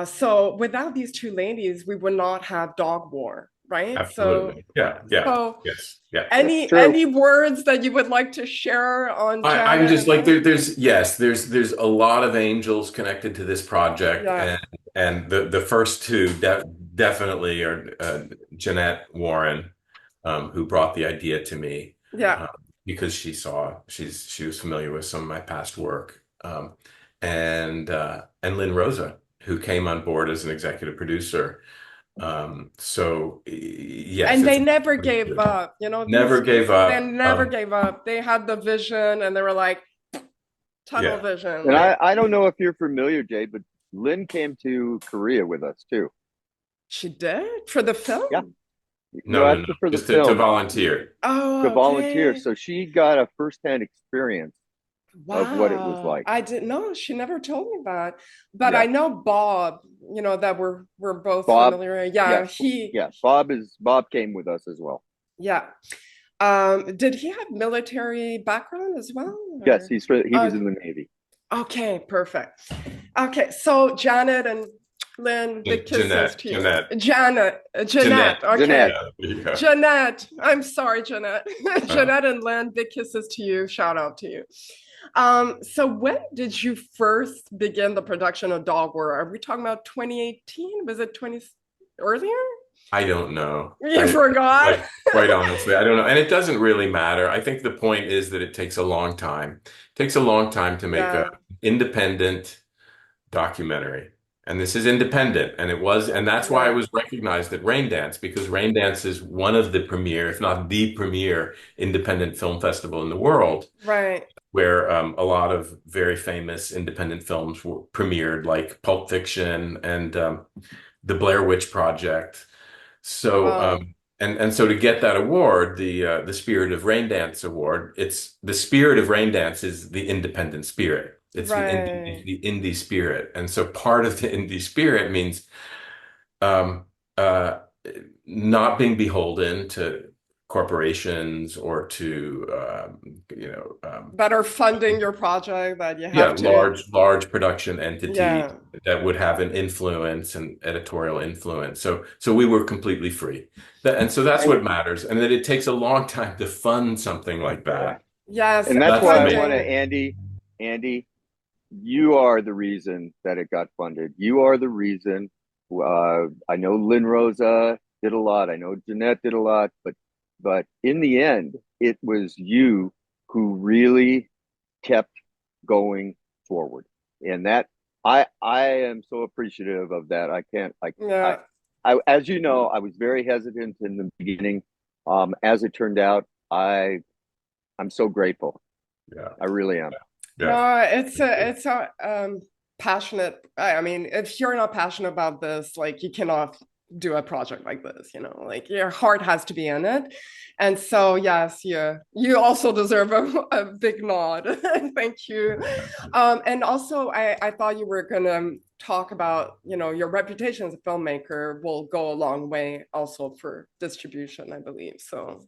So without these two ladies, we would not have Dog War, right? Absolutely. So, Yes. Yeah. Any words that you would like to share on Janet? I'm just like there's a lot of angels connected to this project, and the first two definitely are Jeanette Warren, who brought the idea to me, because she was familiar with some of my past work, and Lynn Rosa, who came on board as an executive producer. So yes, and they never gave up, never gave up. They never gave up. They had the vision, and they were like tunnel vision. And I don't know if you're familiar, Jade, but Lynn came to Korea with us too. She did? For the film? Yeah. No, for the just film. to volunteer. Oh, to volunteer. So she got a firsthand experience of what it was like. I didn't know. She never told me that. But I know Bob, that we're both familiar. Bob came with us as well. Yeah. Did he have military background as well? Or? Yes, he was in the Navy. Okay, perfect. Okay, so Janet and Lynn, big kisses to you. Jeanette. Okay. Jeanette. I'm sorry, Jeanette. Jeanette and Lynn, big kisses to you. Shout out to you. So when did you first begin the production of Dog War? Are we talking about 2018? Was it earlier? I don't know. You forgot? Quite honestly, I don't know. And it doesn't really matter. I think the point is that it takes a long time. It takes a long time to make an independent documentary. And this is independent. And that's why it was recognized at Raindance, because Raindance is one of the premier, if not the premier, independent film festival in the world. Right. Where a lot of very famous independent films were premiered, like Pulp Fiction and The Blair Witch Project. So and so to get that award, the Spirit of Raindance Award, it's the Spirit of Raindance is the independent spirit. It's the indie spirit, and so part of the indie spirit means not being beholden to corporations or to that are funding your project, that you have large production entities that would have an influence and editorial influence. So we were completely free, and so that's what matters, and that it takes a long time to fund something like that. Yes, and that's why I want to, Andy, you are the reason that it got funded. You are the reason. I know Lynn Rosa did a lot. I know Jeanette did a lot, but in the end, it was you who really kept going forward. And that I am so appreciative of that. I as you know, I was very hesitant in the beginning. As it turned out, I'm so grateful. Yeah, I really am. Yeah. It's a passionate. I mean, if you're not passionate about this, like, you cannot do a project like this, like, your heart has to be in it. And so yes, you also deserve a big nod. Thank you. And also I thought you were gonna talk about, your reputation as a filmmaker will go a long way also for distribution, I believe. So,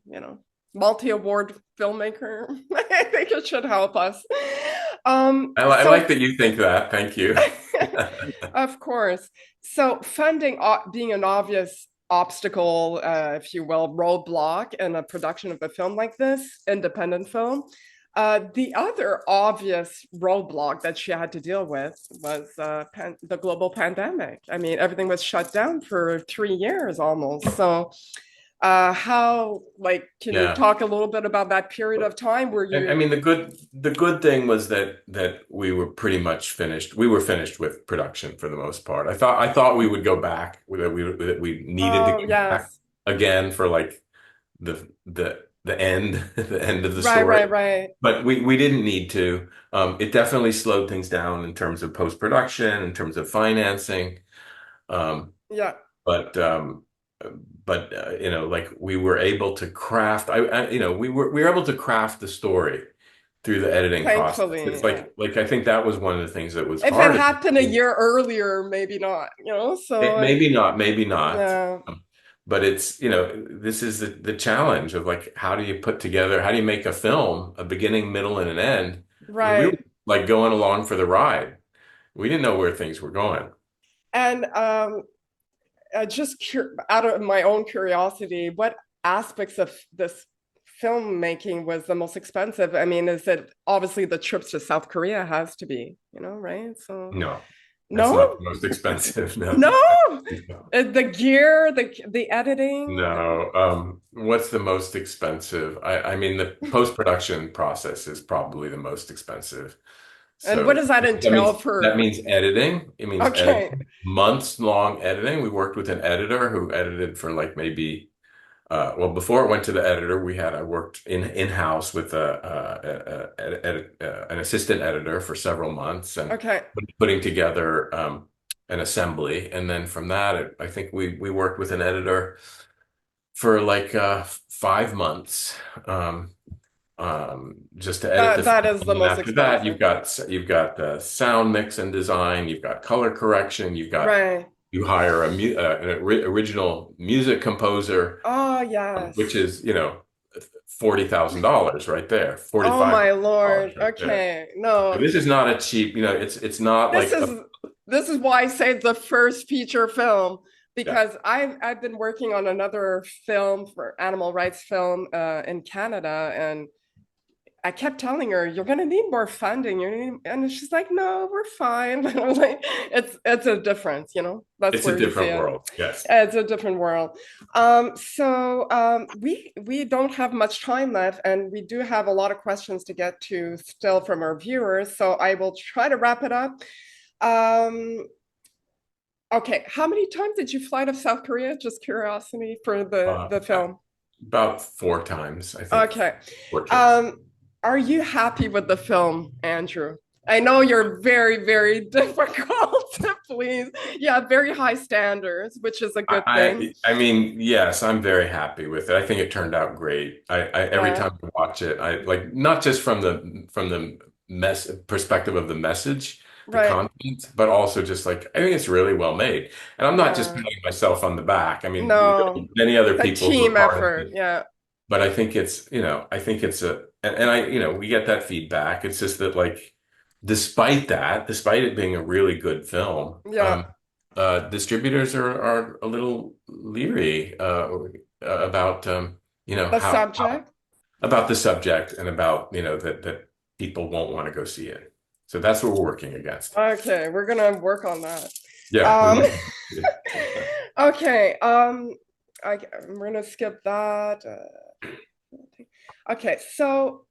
multi-award filmmaker, I think it should help us. I like that you think that. Thank you. Of course. So funding being an obvious obstacle, if you will, roadblock in a production of a film like this, independent film. The other obvious roadblock that she had to deal with was the global pandemic. I mean, everything was shut down for 3 years almost. So How, like, can you Yeah. talk a little bit about that period of time where I you? mean, the good thing was that we were pretty much finished. We were finished with production for the most part. I thought we would go back, that we needed to Oh, go back yes. again for like the end the end of the Right, story. right, right. But we didn't need to. It definitely slowed things down in terms of post-production, in terms of financing. Um, Yeah, but like we were able to craft. We were able to craft the story through the editing process. thankfully. It's Yeah. like I think that was one of the things that was If it hard. happened a year earlier, maybe not, so Maybe not, maybe not. yeah, But it's, this is the challenge of like, how do you make a film, a beginning, middle, and an end? We were right. like going along for the ride. We didn't know where things were going. And just out of my own curiosity, what aspects of this filmmaking was the most expensive? I mean, is it obviously the trips to South Korea has to be, right? So No, that's not no, the most expensive. No. no, the gear, the editing. No. What's the most expensive? I mean, the post-production process is probably the most expensive. And what So does that entail that for? means editing. It means Okay, editing, months long editing. We worked with an editor who edited for like maybe well, before it went to the editor, I worked in-house with an assistant editor for several months and okay. putting together an assembly. And then from that, I think we worked with an editor for like 5 months, just to edit the That film. is the And most after that, expensive. you've got the sound mix and design, you've got color correction, Right. you hire original music composer, Oh, yes. which is, $40,000 right there, Oh my $45,000 Lord. right there. Okay. So No. this is not a cheap, it's not This like is this is why I saved the first feature film, yeah, because I've been working on another film for animal rights film in Canada, and I kept telling her, "You're gonna need more funding." And she's like, "No, we're fine." And I was like, "It's a difference, That's it's a where you see different it. world. Yes. It's a different world." We don't have much time left, and we do have a lot of questions to get to still from our viewers. So I will try to wrap it up. Um, okay, how many times did you fly to South Korea? Just curiosity for Uh, the film. about 4 times, I think. Okay. 4 trips. Are you happy with the film, Andrew? I know you're very, very difficult to please. You have very high standards, which is a good thing. I mean, yes, I'm very happy with it. I think it turned out great. Every Yeah, time I watch it, I like not just from the perspective of the message, the right. content, but also just like I think it's really well made. And I'm not just Yeah. patting myself on the back. I mean, there are No, many other a people who are team part of effort. it, Yeah, but I think it's and we get that feedback. It's just that like despite it being a really good film, yeah. distributors are a little leery about The how subject. about the subject and about that people won't want to go see it. So that's what we're working against. Okay, we're gonna work on that. Yeah, we Um, might. okay. We're gonna skip that. Okay, so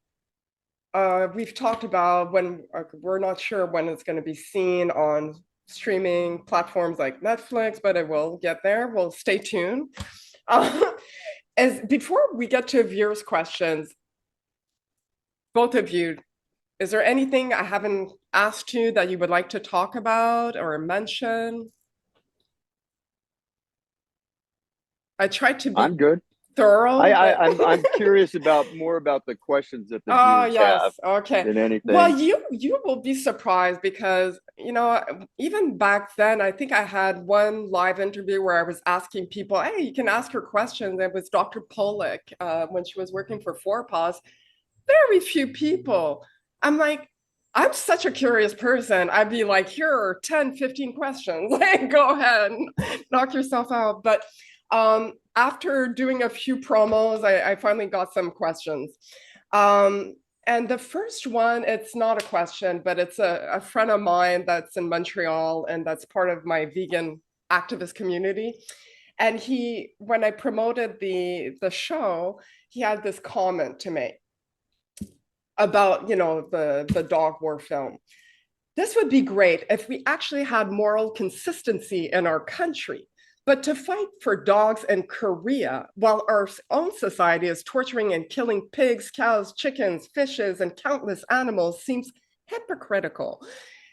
we've talked about when we're not sure when it's going to be seen on streaming platforms like Netflix, but it will get there. We'll stay tuned. As before we get to viewers' questions, both of you, is there anything I haven't asked you that you would like to talk about or mention? I tried to be I'm good. thorough. I'm curious more about the questions that the Oh, viewers yes. have Okay. than anything. Well, you will be surprised because, even back then, I think I had one live interview where I was asking people, hey, you can ask her questions. It was Dr. Pollack when she was working for Four Paws. Very few people. I'm like, I'm such a curious person. I'd be like, here are 10, 15 questions. Like, go ahead and knock yourself out. But after doing a few promos, I finally got some questions. And the first one, it's not a question, but it's a friend of mine that's in Montreal and that's part of my vegan activist community. And when I promoted the show, he had this comment to make about, the dog war film. This would be great if we actually had moral consistency in our country. But to fight for dogs in Korea while our own society is torturing and killing pigs, cows, chickens, fishes, and countless animals seems hypocritical.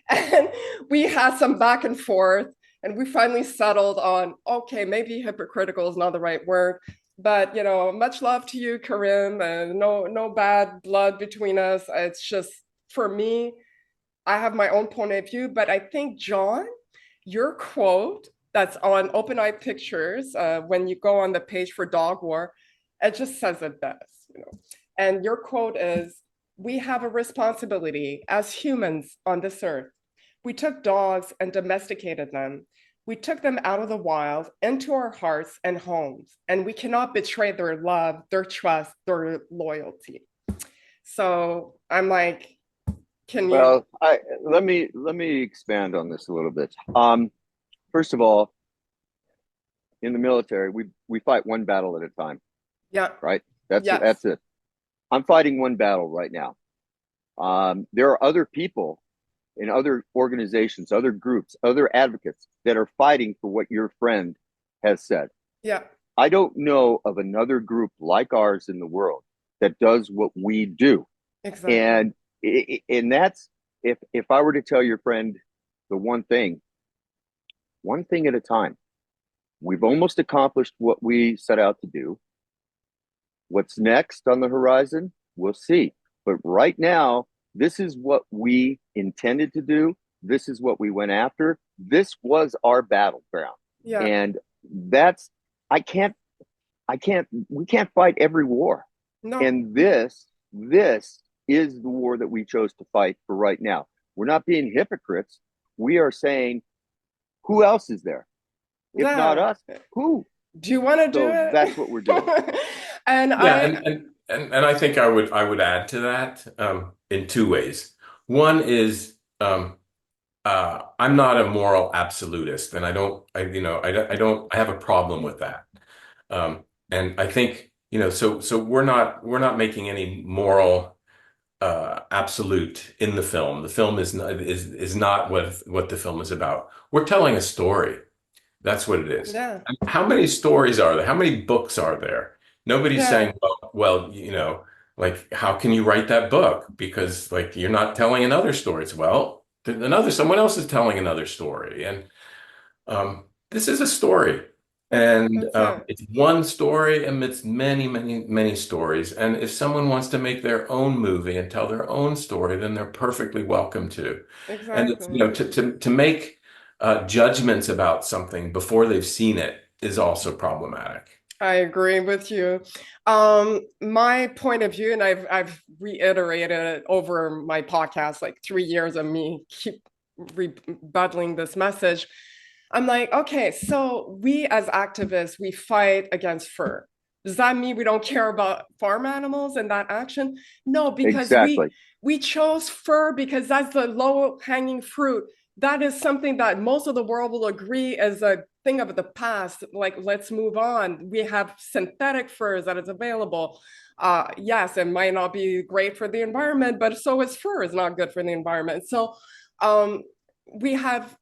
And we had some back and forth, and we finally settled on, okay, maybe hypocritical is not the right word, but much love to you, Karim, and no bad blood between us. It's just, for me, I have my own point of view, but I think, John, your quote that's on Open Eye Pictures, when you go on the page for Dog War, it just says it best, And your quote is, "We have a responsibility as humans on this earth. We took dogs and domesticated them. We took them out of the wild into our hearts and homes, and we cannot betray their love, their trust, their loyalty." So I'm like, can you? Well, let me expand on this a little bit. First of all, in the military, we fight one battle at a time. Yeah. Right. That's it. I'm fighting one battle right now. There are other people in other organizations, other groups, other advocates that are fighting for what your friend has said. Yeah. I don't know of another group like ours in the world that does what we do. Exactly. And that's, if I were to tell your friend the one thing at a time. We've almost accomplished what we set out to do. What's next on the horizon? We'll see. But right now, this is what we intended to do. This is what we went after. This was our battleground. Yeah. And we can't fight every war. No. And this is the war that we chose to fight for right now. We're not being hypocrites. We are saying, who else is there? If not us, who? Do you want to do it? That's what we're doing. And I think I would add to that in two ways. One is I'm not a moral absolutist, and I have a problem with that. And I think so we're not making any moral absolute in the film. The film is not what the film is about. We're telling a story. That's what it is. Yeah. How many stories are there? How many books are there? Nobody's saying, well, like, how can you write that book? Because like you're not telling another story. It's, well, someone else is telling another story, and this is a story. And it's one story amidst many, many, many stories. And if someone wants to make their own movie and tell their own story, then they're perfectly welcome to. Exactly. And to make judgments about something before they've seen it is also problematic. I agree with you. My point of view, and I've reiterated it over my podcast, like 3 years of me keep rebuttaling this message. I'm like, okay, so we as activists, we fight against fur. Does that mean we don't care about farm animals and that action? No, because we chose fur because that's the low-hanging fruit. That is something that most of the world will agree is a thing of the past. Like, let's move on. We have synthetic furs that is available. Yes, it might not be great for the environment, but so is fur. It's not good for the environment. So we have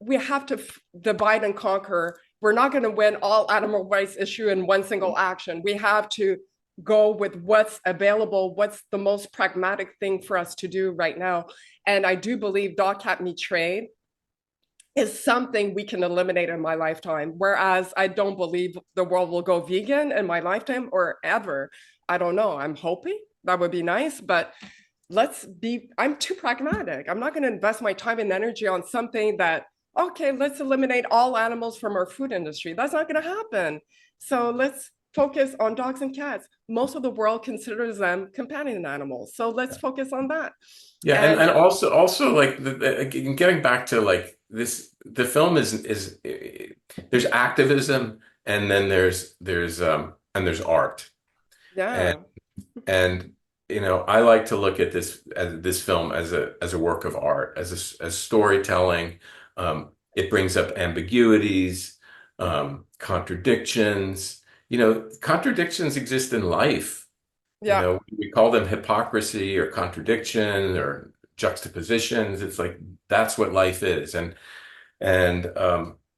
to divide and conquer. We're not going to win all animal rights issue in one single action. We have to go with what's available, what's the most pragmatic thing for us to do right now. And I do believe dog cat meat trade is something we can eliminate in my lifetime. Whereas I don't believe the world will go vegan in my lifetime or ever. I don't know. I'm hoping that would be nice, but I'm too pragmatic. I'm not going to invest my time and energy on something that, okay, let's eliminate all animals from our food industry. That's not going to happen. So let's focus on dogs and cats. Most of the world considers them companion animals. So let's focus on that. Yeah. And also like getting back to like this, the film is there's activism and then there's art. Yeah. And I like to look at this film as a work of art, as storytelling. It brings up ambiguities. contradictions. Contradictions exist in life. Yeah. We call them hypocrisy or contradiction or juxtapositions. It's like that's what life is, and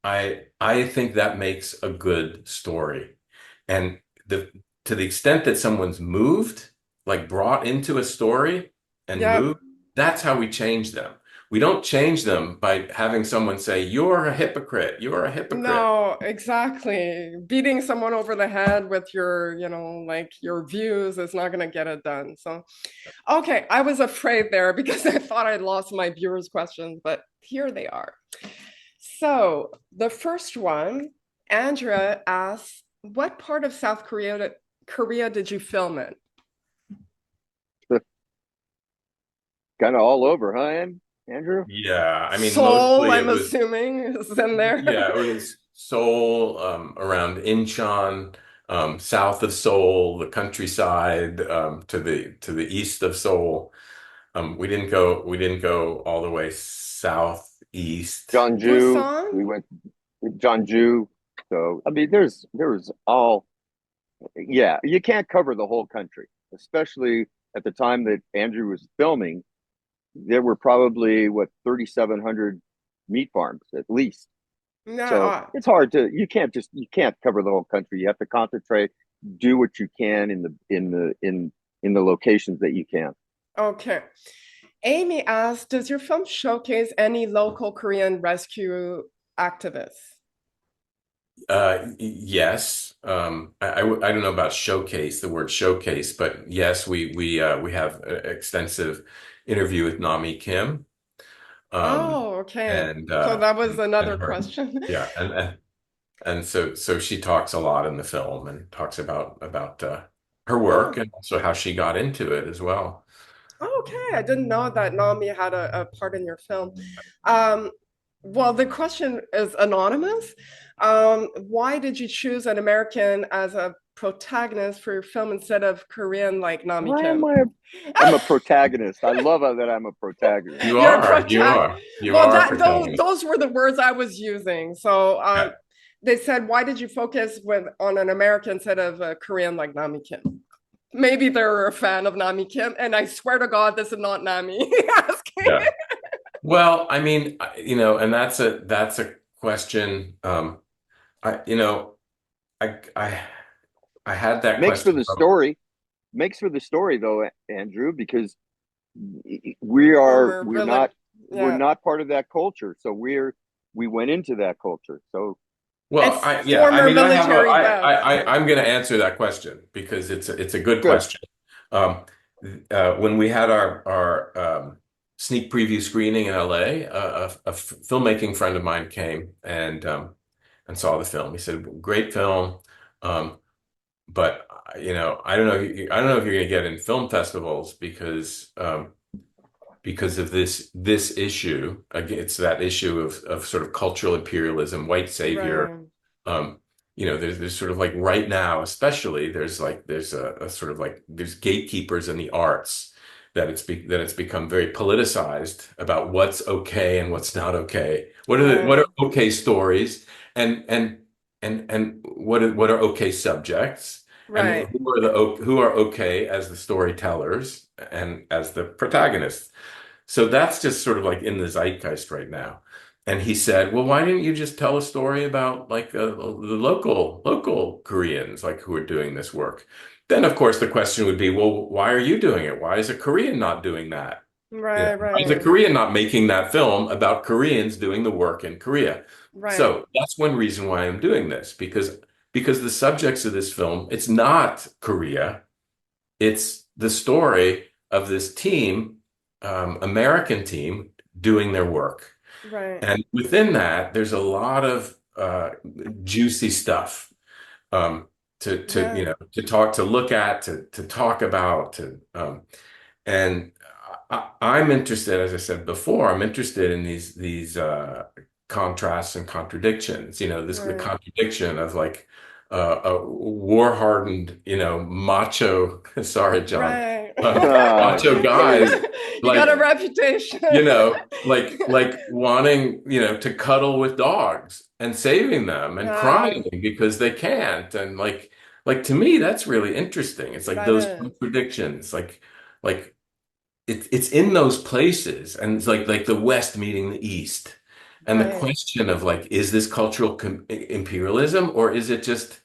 I think that makes a good story. And to the extent that someone's moved, like brought into a story and Yeah. moved, that's how we change them. We don't change them by having someone say, "You're a hypocrite. You're a hypocrite." No, exactly. Beating someone over the head with your, like your views is not going to get it done. So, okay, I was afraid there because I thought I lost my viewers' questions, but here they are. So, the first one, Andrea asks, what part of South Korea did you film in? Kind of all over, huh, Andrew? Yeah, I mean, Seoul, mostly I'm assuming, is in there. yeah, it was Seoul, around Incheon, south of Seoul, the countryside, to the east of Seoul. We didn't go all the way southeast. Jeonju, Busan? we went to Jeonju. So I mean, there's all. Yeah, you can't cover the whole country, especially at the time that Andrew was filming. There were probably 3,700 meat farms at least. No. So it's hard to you can't cover the whole country. You have to concentrate, do what you can in the locations that you can. Okay. Amy asked, does your film showcase any local Korean rescue activists? Yes. I don't know about showcase, the word showcase, but yes, we have an extensive interview with Nami Kim. Okay. And So that was another her, question. yeah, and so she talks a lot in the film and talks about her work and also how she got into it as well. Okay, I didn't know that Nami had a part in your film. Well, the question is anonymous. Why did you choose an American as a protagonist for your film instead of Korean like Nami Why Kim? I'm a protagonist. I love that I'm a protagonist. You You're are a protagonist. Those were the words I was using. So Yeah. they said, why did you focus on an American instead of a Korean like Nami Kim? Maybe they're a fan of Nami Kim, and I swear to God, this is not Nami asking. Yeah. Well, I mean, and that's a question. I had that Makes for question the story. Makes for the story though, Andrew, because we're not part of that culture. So we went into that culture. So Well, I'm going to answer that question because it's a good question. When we had our sneak preview screening in LA, a filmmaking friend of mine came and saw the film. He said, "Great film, but I don't know if you're going to get in film festivals because of this issue. Again, it's that issue of sort of cultural imperialism, white savior." Right. There's sort of like right now, especially there's a sort of like there's gatekeepers in the arts that it's become very politicized about what's okay and what's not okay. What are okay stories and what are okay subjects, Right. and who are okay as the storytellers and as the protagonists. So that's just sort of like in the zeitgeist right now. And he said, "Well, why didn't you just tell a story about like the local Koreans like who are doing this work?" Then, of course, the question would be, "Well, why are you doing it? Why is a Korean not doing that? Right. Why is a Korean not making that film about Koreans doing the work in Korea?" Right. So that's one reason why I'm doing this because the subjects of this film, it's not Korea, it's the story of this team, American team, doing their work. Right. And within that, there's a lot of juicy stuff to look at, to talk about, and I'm interested, as I said before, I'm interested in these contrasts and contradictions. The contradiction of like a war-hardened, macho. Sorry, John, Right. macho guys, You got a like reputation. like wanting, to cuddle with dogs and saving them and Yeah, crying because they can't, and like to me, that's really interesting. It's like that those is. contradictions, like it's in those places, and it's like the West meeting the East, and the Right. question of like, is this cultural imperialism, or is it just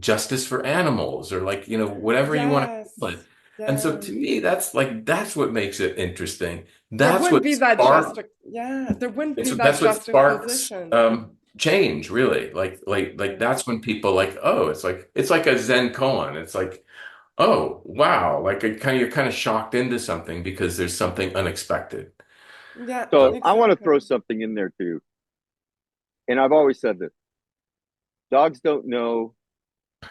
justice for animals, or like, whatever you want to call it. Yes. And so Yeah. to me, that's what makes it interesting. There That's wouldn't what be that sparks. there wouldn't be that That's what sparks juxtaposition. change, really. Like that's when people like, oh, it's like a Zen koan. It's like, oh wow, like you're kind of shocked into something because there's something unexpected. Yeah, So I want to exactly. throw something in there too. And I've always said this: dogs don't know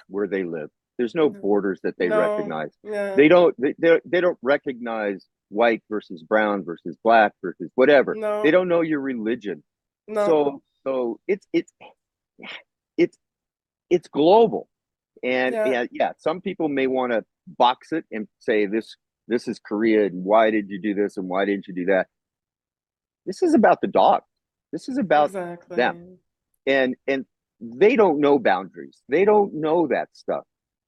where they live. There's no borders that they No. recognize. Yeah. They don't recognize white versus brown versus black versus whatever. They No. don't know your religion. No. So it's it's global. And Yeah. yeah, some people may want to box it and say this is Korea, and why did you do this and why didn't you do that? This is about the dog. This is about them. Exactly. And they don't know boundaries. They don't know that stuff.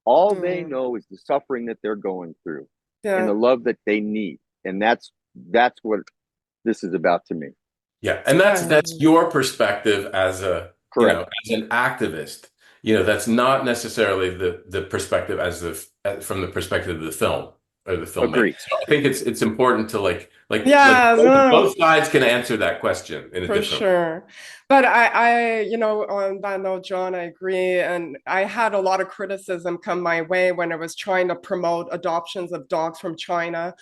All they Mm. know is the suffering that they're going through and Yeah. the love that they need. And that's what this is about to me. Yeah, and that's Right. your perspective as Correct. as an activist. That's not necessarily the perspective from the perspective of the film or the filmmaker. Agree. So I think it's important to like Yeah, no. both sides can answer that question in a For different. sure. But on that note, John, I agree. And I had a lot of criticism come my way when I was trying to promote adoptions of dogs from China,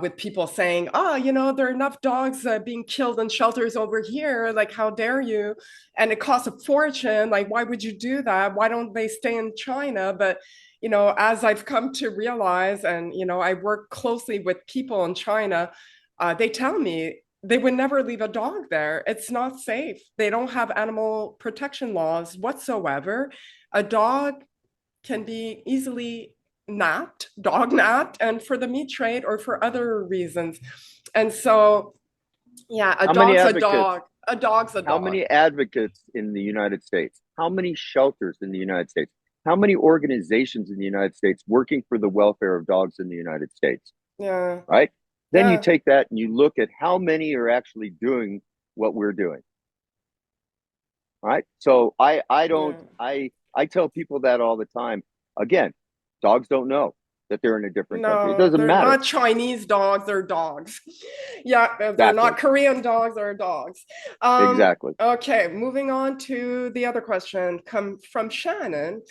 with people saying, there are enough dogs being killed in shelters over here. Like, how dare you? And it costs a fortune. Like, why would you do that? Why don't they stay in China? But as I've come to realize, and I work closely with people in China, they tell me they would never leave a dog there. It's not safe. They don't have animal protection laws whatsoever. A dog can be easily dog napped, and for the meat trade or for other reasons. And so, yeah, a How many dog's a advocates? dog. A dog's a How dog. many advocates in the United States? How many shelters in the United States? How many organizations in the United States working for the welfare of dogs in the United States? Yeah. Right? Then you Yeah. take that and you look at how many are actually doing what we're doing. Right? So I don't Yeah. I tell people that all the time. Again, dogs don't know that they're in a different country. It No, doesn't they're matter. not Chinese dogs, they're dogs. Yeah, they're Exactly. not Korean dogs, they're dogs. Exactly. Okay, moving on to the other question come from Shannon.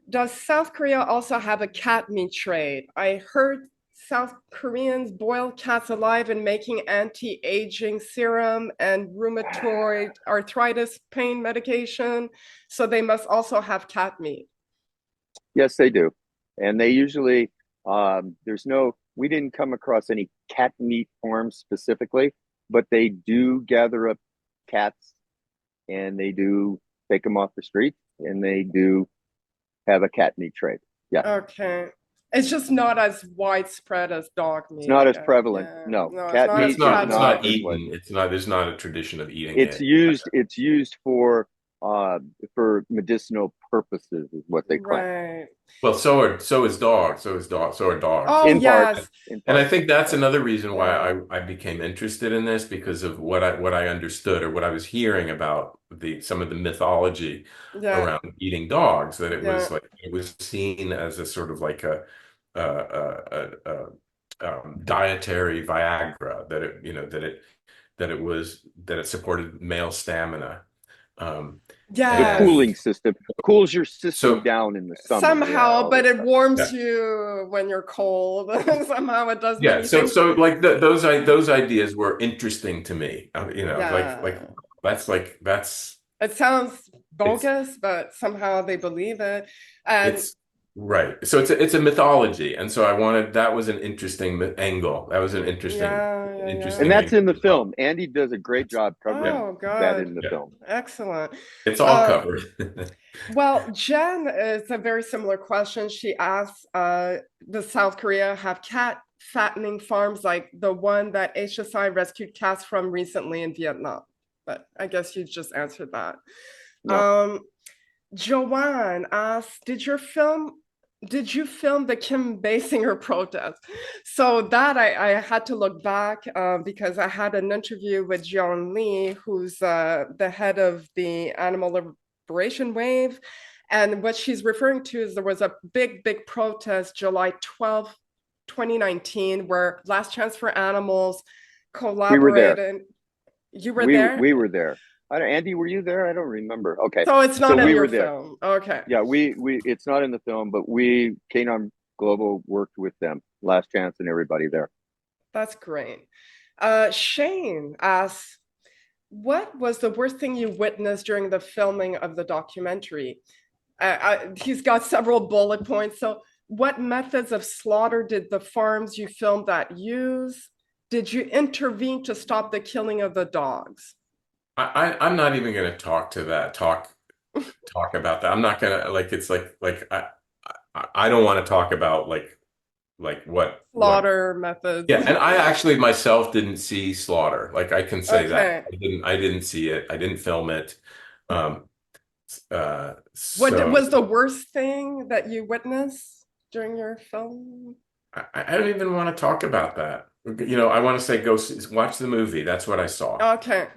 Does South Korea also have a cat meat trade? I heard South Koreans boil cats alive and making anti-aging serum and rheumatoid arthritis pain medication, so they must also have cat meat. Yes, they do. And they usually we didn't come across any cat meat farms specifically, but they do gather up cats and they do take them off the street and they do have a cat meat trade. Yeah. Okay. It's just not as widespread as dog It's meat, not I as guess. prevalent. Yeah. No, No, it's cat not as meat It's is not it's not not prevalent. as what eaten. There's not a tradition of eating it's it. used for medicinal purposes is what they claim. Right. Well, so is dogs. So are dogs. Oh, In part, yes. in And I part. think that's another reason why Yeah. I became interested in this, because of what I understood, or what I was hearing about some of the mythology Yeah. around eating dogs, that Yeah. it was seen as a sort of like a dietary Viagra, that it supported male stamina. The Yes. cooling system cools your system So down in the summer. Somehow, all but this it stuff. warms Yeah. you when you're cold. Somehow it does Yeah, many things. so like those ideas were interesting to me. Like Yeah. that's It sounds it's bogus, but somehow they believe it. And it's Right. So it's a mythology, and so I wanted that was an interesting angle. That was an Yeah. And interesting that's angle in the as well. film. Andy does a great job Yeah. covering Oh, that good. in the Yeah. film. Excellent. It's all Uh, covered. well, Jen is a very similar question. She asks, does South Korea have cat fattening farms like the one that HSI rescued cats from recently in Vietnam? But I guess you just answered that. No. Um, Joanne asks, did you film the Kim Basinger protest? So that I had to look back because I had an interview with John Lee, who's the head of the Animal Liberation Wave. And what she's referring to is there was a big protest July 12th, 2019, where Last Chance for Animals We were there. collaborated. You were We there? we were there. Andy, were you there? I don't remember. Okay. So it's So not in we your were there. film. Okay. Yeah, we it's not in the film, but we Canine Global worked with them, Last Chance and everybody there. That's great. Shane asks, what was the worst thing you witnessed during the filming of the documentary? He's got several bullet points. So what methods of slaughter did the farms you filmed at use? Did you intervene to stop the killing of the dogs? I'm not even going to talk about that. I'm not gonna like it's like I don't want to talk about what Slaughter methods. yeah, and I actually myself didn't see slaughter. Like I can say Okay. that I didn't see it. I didn't film it. Um What so was the worst thing that you witnessed during your film? I don't even want to talk about that. You know, I want to say watch the movie. That's what I saw. Okay.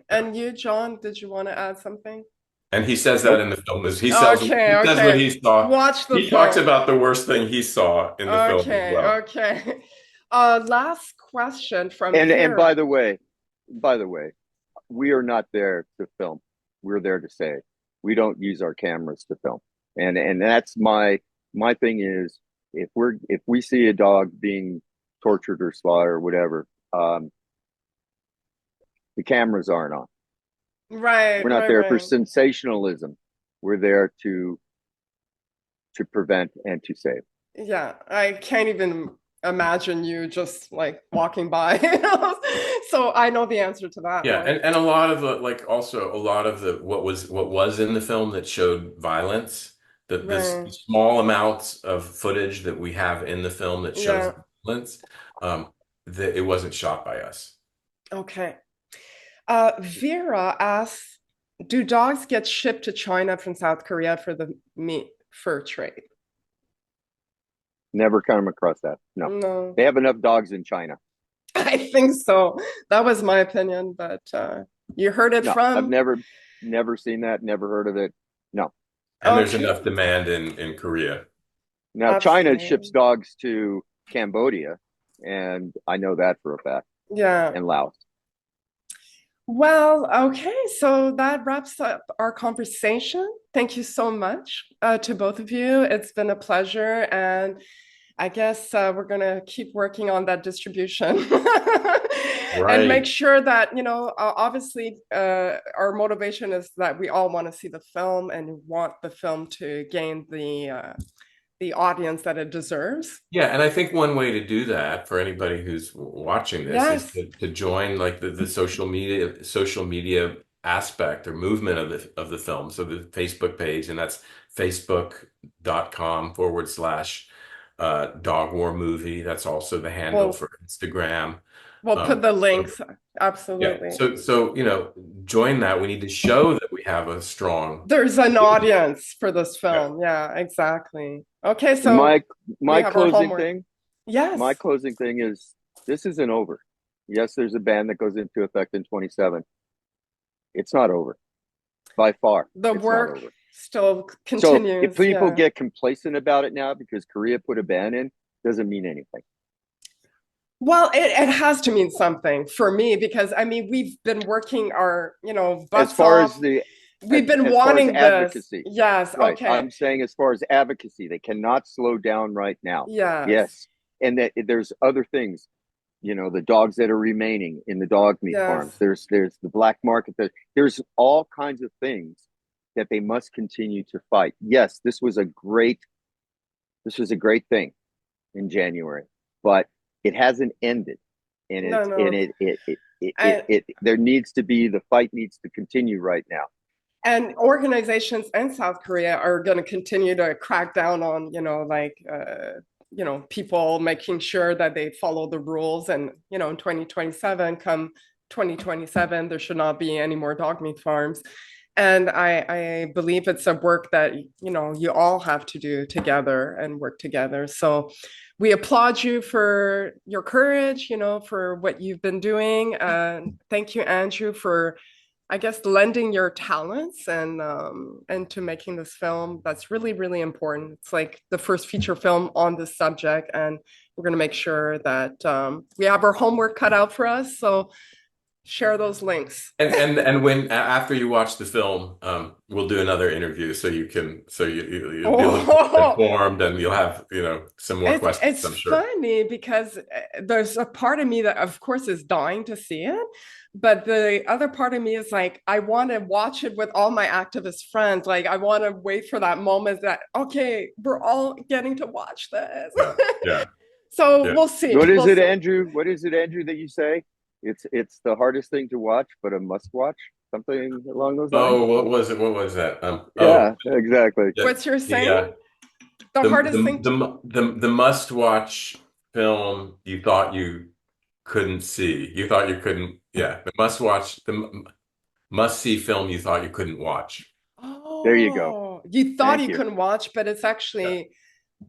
And you, John, did you want to add something? And he says that Nope. in the film. He says what Okay. he saw. Watch the He talks film. about the worst thing he saw in the film as well. Okay. Last question from And here. by the way, we are not there to film. We're there to say. We don't use our cameras to film. And that's my thing is if we see a dog being tortured or slaughtered or whatever, the cameras aren't on. Right. We're not there for sensationalism. We're there to prevent and to save. Yeah, I can't even imagine you just like walking by. So I know the answer to that Yeah, one. and a lot of the what was in the film that showed violence, the small amounts of footage that we have in the film that shows violence, that it wasn't shot by us. Okay. Vera asks, do dogs get shipped to China from South Korea for the meat fur trade? Never come across that. No. They have enough dogs in China. I think so. That was my opinion, but you heard it from. I've never seen that, never heard of it. No. And there's enough demand in Korea. Now, Absolutely. China ships dogs to Cambodia, and I know that for a fact. Yeah. And Laos. Well, okay, so that wraps up our conversation. Thank you so much to both of you. It's been a pleasure, and I guess we're gonna keep working on that distribution and make sure that, obviously our motivation is that we all want to see the film and want the film to gain the audience that it deserves. Yeah, and I think one way to do that for anybody who's watching this is to join like the social media aspect or movement of the film. So the Facebook page, and that's facebook.com/dog war movie. That's also the handle for Instagram. We'll put the links. Absolutely. Yeah. So join that. We need to show that we have a strong. There's an audience for this film. Yeah, exactly. Okay, so my closing thing. Yes. My closing thing is this isn't over. Yes, there's a ban that goes into effect in 27. It's not over. By far. The work still continues. So if people get complacent about it now because Korea put a ban in, doesn't mean anything. Well, it has to mean something for me because I mean we've been working our butts as far off. As we've been wanting this. Advocacy. Yes. Right. Okay. I'm saying as far as advocacy, they cannot slow down right now. Yes. And that there's other things, the dogs that are remaining in the dog meat farms. There's the black market. There's all kinds of things that they must continue to fight. Yes, this was a great This was a great thing in January, but it hasn't ended, and No, it's no. and there needs to be, the fight needs to continue right now. And organizations in South Korea are going to continue to crack down on, people making sure that they follow the rules. And, in 2027, come 2027, there should not be any more dog meat farms. And I believe it's a work that, you all have to do together and work together. So we applaud you for your courage, for what you've been doing. Thank you, Andrew, for, I guess, lending your talents and to making this film. That's really, really important. It's like the first feature film on this subject, and we're going to make sure that we have our homework cut out for us. So share those links. And when after you watch the film, we'll do another interview so you'll be informed, and you'll have some more questions. I'm sure. It's funny because there's a part of me that, of course, is dying to see it. But the other part of me is like, I want to watch it with all my activist friends. Like, I want to wait for that moment that, okay, we're all getting to watch this. Yeah. So we'll see. What is it, Andrew? What is it, Andrew, that you say? It's the hardest thing to watch, but a must watch? Something along those lines? Oh, what was it? What was that? Yeah, exactly. What's your saying? The hardest thing the must watch film you thought you couldn't see. You thought you couldn't. Yeah, the must see film you thought you couldn't watch. Oh, there you go. You thought you couldn't watch, but it's actually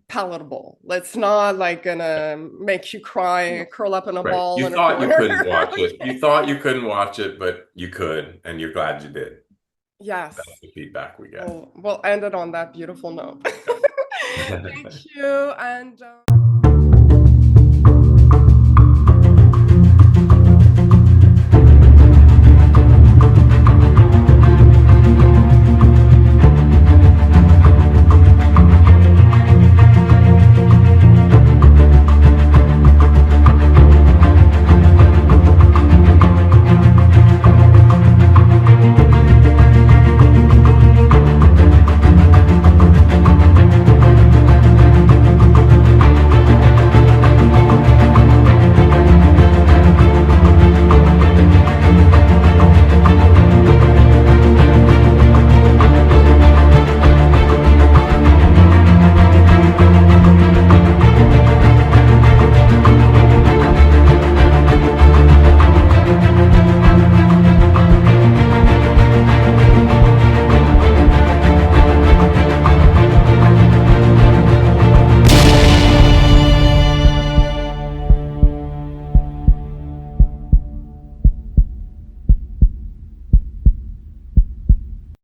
palatable. It's not like gonna make you cry, curl up in a ball. You thought you couldn't watch it. You thought you couldn't watch it, but you could, and you're glad you did. Yes. That's the feedback we get. We'll end it on that beautiful note. Thank you. And